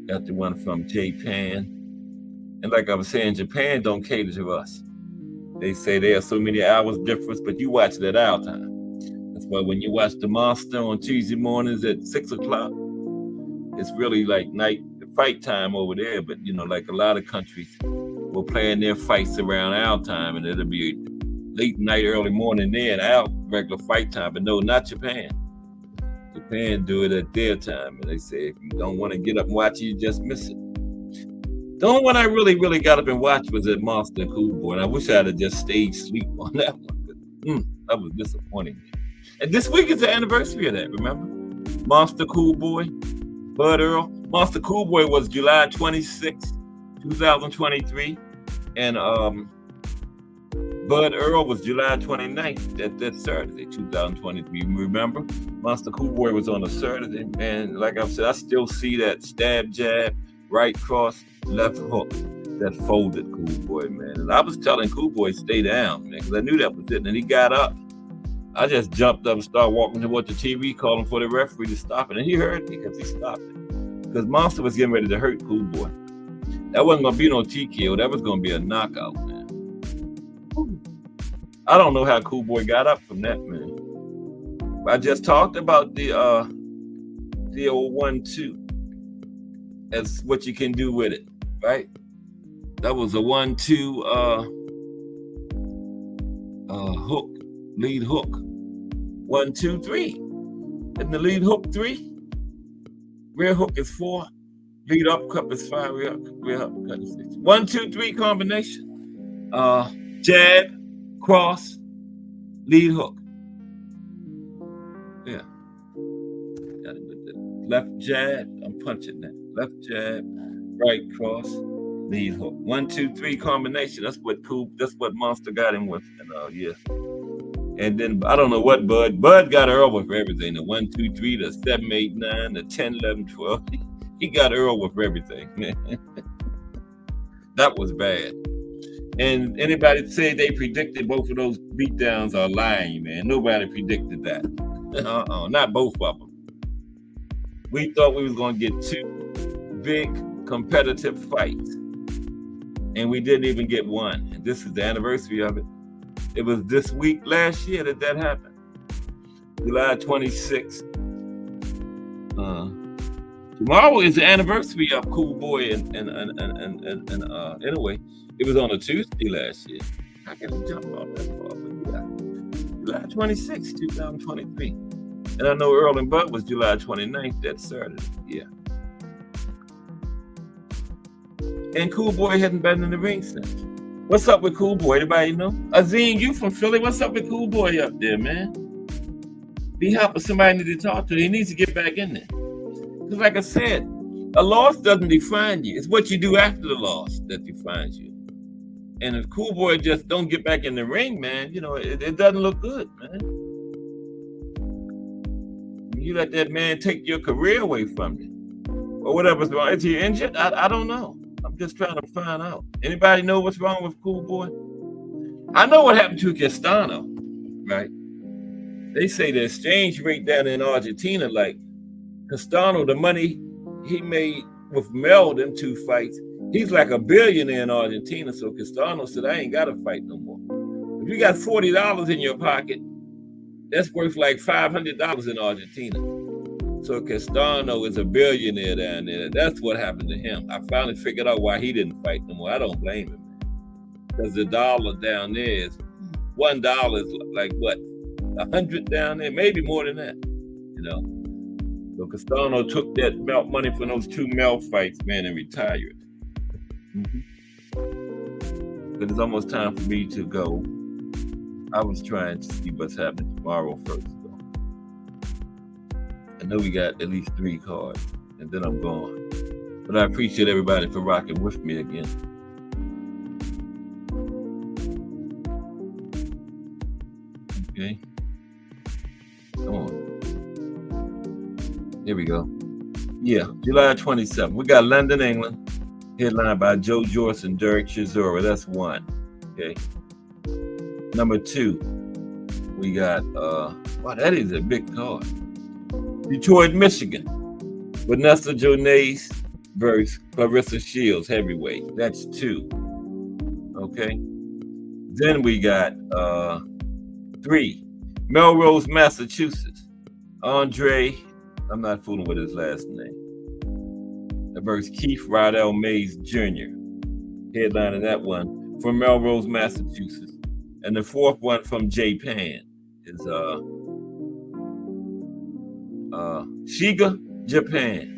got the one from Japan. And like I was saying, Japan don't cater to us. They say there are so many hours difference, but you watch it at our time. That's why when you watch the Monster on Tuesday mornings at 6 o'clock, it's really like night fight time over there. But like a lot of countries will plan their fights around our time, and it'll be late night, early morning there, and our regular fight time. But no, not Japan. Japan do it at their time, and they say if you don't want to get up and watch it, you just miss it. The only one I really got up and watched was that Monster and Cool Boy, and I wish I'd have just stayed asleep on that one. That was disappointing. And this week is the anniversary of that, remember? Monster, Cool Boy, Bud Earl. Monster Cool Boy was July 26, 2023, and Bud Earl was July 29th, that Saturday, 2023. Remember? Monster Cool Boy was on a Saturday, and like I said, I still see that stab, jab, right cross, left hook, that folded Cool Boy, man. And I was telling Cool Boy, stay down, man, because I knew that was it. And he got up. I just jumped up and started walking towards the TV, calling for the referee to stop it. And he heard me because he stopped it. Because Monster was getting ready to hurt Cool Boy. That wasn't going to be no TKO. That was going to be a knockout, man. I don't know how Cool Boy got up from that, man. I just talked about the old 1-2 as what you can do with it, right? That was a 1-2 hook, lead hook. 1, 2, 3. And the lead hook 3. Rear hook is 4. Lead uppercut is 5. Rear uppercut is 6. 1, 2, 3 combination. Jab, cross, lead hook. Yeah. Left jab, I'm punching that. Left jab, right cross, lead hook. 1, 2, 3 combination. That's what Monster got him with. And yeah. And then I don't know what Bud got Earl with everything. The 1, 2, 3, the 7, 8, 9, the 10, 11, 12. He got Earl with everything, man. That was bad. And anybody say they predicted both of those beatdowns are lying, man. Nobody predicted that. Not both of them. We thought we was going to get 2 big competitive fights, and we didn't even get one. And this is the anniversary of it. It was this week last year that happened. July 26th. Tomorrow is the anniversary of Cool Boy and anyway, it was on a Tuesday last year. How can I jump off that far? July 26th, 2023. And I know Earl and Bud was July 29th, that Saturday. Yeah. And Cool Boy hadn't been in the ring since. What's up with Cool Boy? Anybody know? Azine, you from Philly? What's up with Cool Boy up there, man? Be helping somebody need to talk to. He needs to get back in there. Because like I said, a loss doesn't define you. It's what you do after the loss that defines you. And if Cool Boy just don't get back in the ring, man, it doesn't look good, man. You let that man take your career away from you. Or whatever's wrong. Is he injured? I don't know. I'm just trying to find out. Anybody know what's wrong with Cool Boy? I know what happened to Castano, right? They say the exchange rate down in Argentina, like Castano, the money he made with Mel, them 2 fights, he's like a billionaire in Argentina. So Castano said, I ain't got to fight no more. If you got $40 in your pocket, that's worth like $500 in Argentina. So Castano is a billionaire down there. That's what happened to him. I finally figured out why he didn't fight no more. I don't blame him. Because the dollar down there is $1 is like what? 100 down there? Maybe more than that. So Castano took that melt money from those 2 melt fights, man, and retired. But it's almost time for me to go. I was trying to see what's happening tomorrow first, though. I know we got at least 3 cards, and then I'm gone. But I appreciate everybody for rocking with me again. Okay. Come on. Here we go. Yeah, July 27th. We got London, England. Headlined by Joe Joyce and Derek Chisora. That's one. Okay. Number 2, we got wow, that is a big card. Detroit, Michigan. Vanessa Jones versus Clarissa Shields, heavyweight. That's 2. Okay. Then we got 3, Melrose, Massachusetts. Andre, I'm not fooling with his last name, versus Keith Rydell Mays Jr. Headlining that one from Melrose, Massachusetts. And the 4th one from Japan is Shiga, Japan.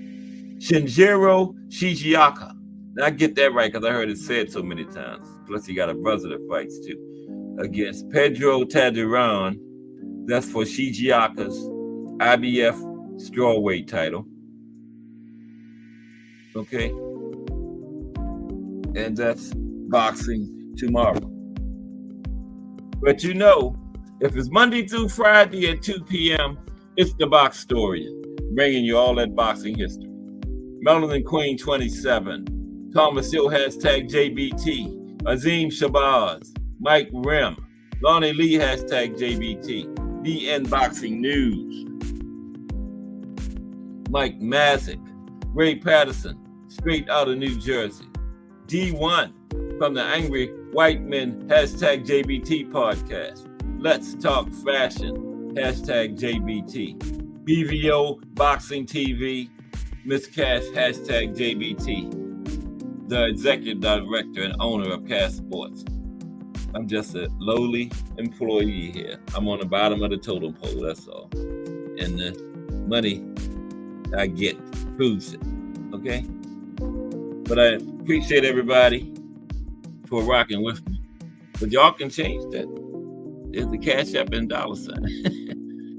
Shinjiro Shigeaka. Now I get that right because I heard it said so many times. Plus he got a brother that fights too. Against Pedro Taduran. That's for Shigeaka's IBF strawweight title. Okay. And that's boxing tomorrow. But you know, if it's Monday through Friday at 2 p.m., it's the Box Historian, bringing you all that boxing history. Melanin Queen 27, Thomas Hill hashtag JBT, Azim Shabazz, Mike Rim, Lonnie Lee hashtag JBT, BN Boxing News, Mike Mazik, Ray Patterson, straight out of New Jersey, D1 from the Angry White Men hashtag JBT podcast, Let's Talk Fashion hashtag JBT, BVO Boxing TV, Miss Cash hashtag JBT, the executive director and owner of Cash Sports. I'm just a lowly employee here. I'm on the bottom of the totem pole, that's all. And the money I get proves it, okay? But I appreciate everybody for rocking with me. But y'all can change that. There's the Cash App and $.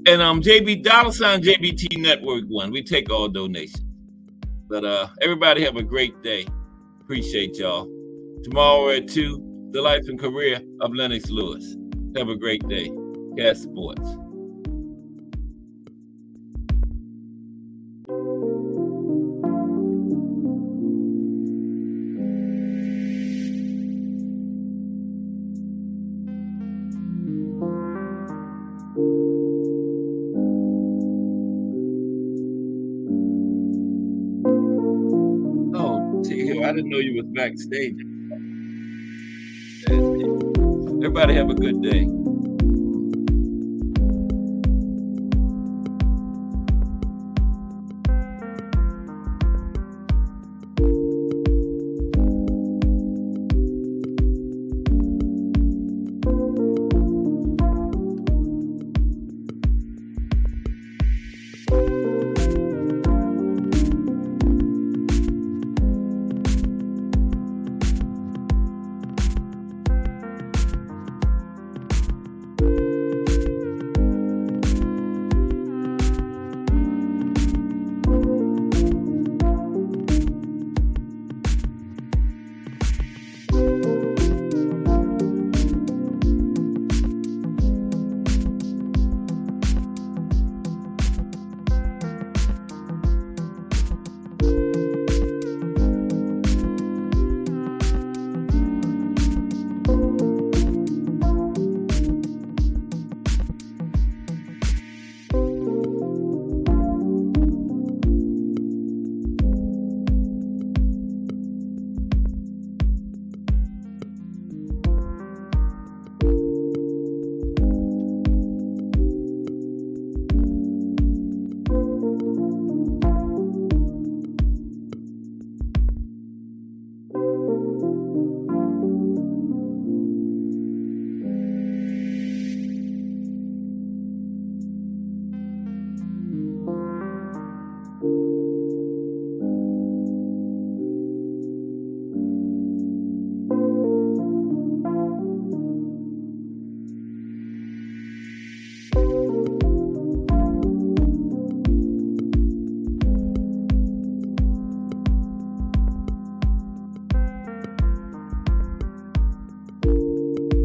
And JB JBT Network 1. We take all donations. But everybody have a great day. Appreciate y'all. Tomorrow at 2, the life and career of Lennox Lewis. Have a great day. Cash Sports. I didn't know you was backstage. Everybody have a good day.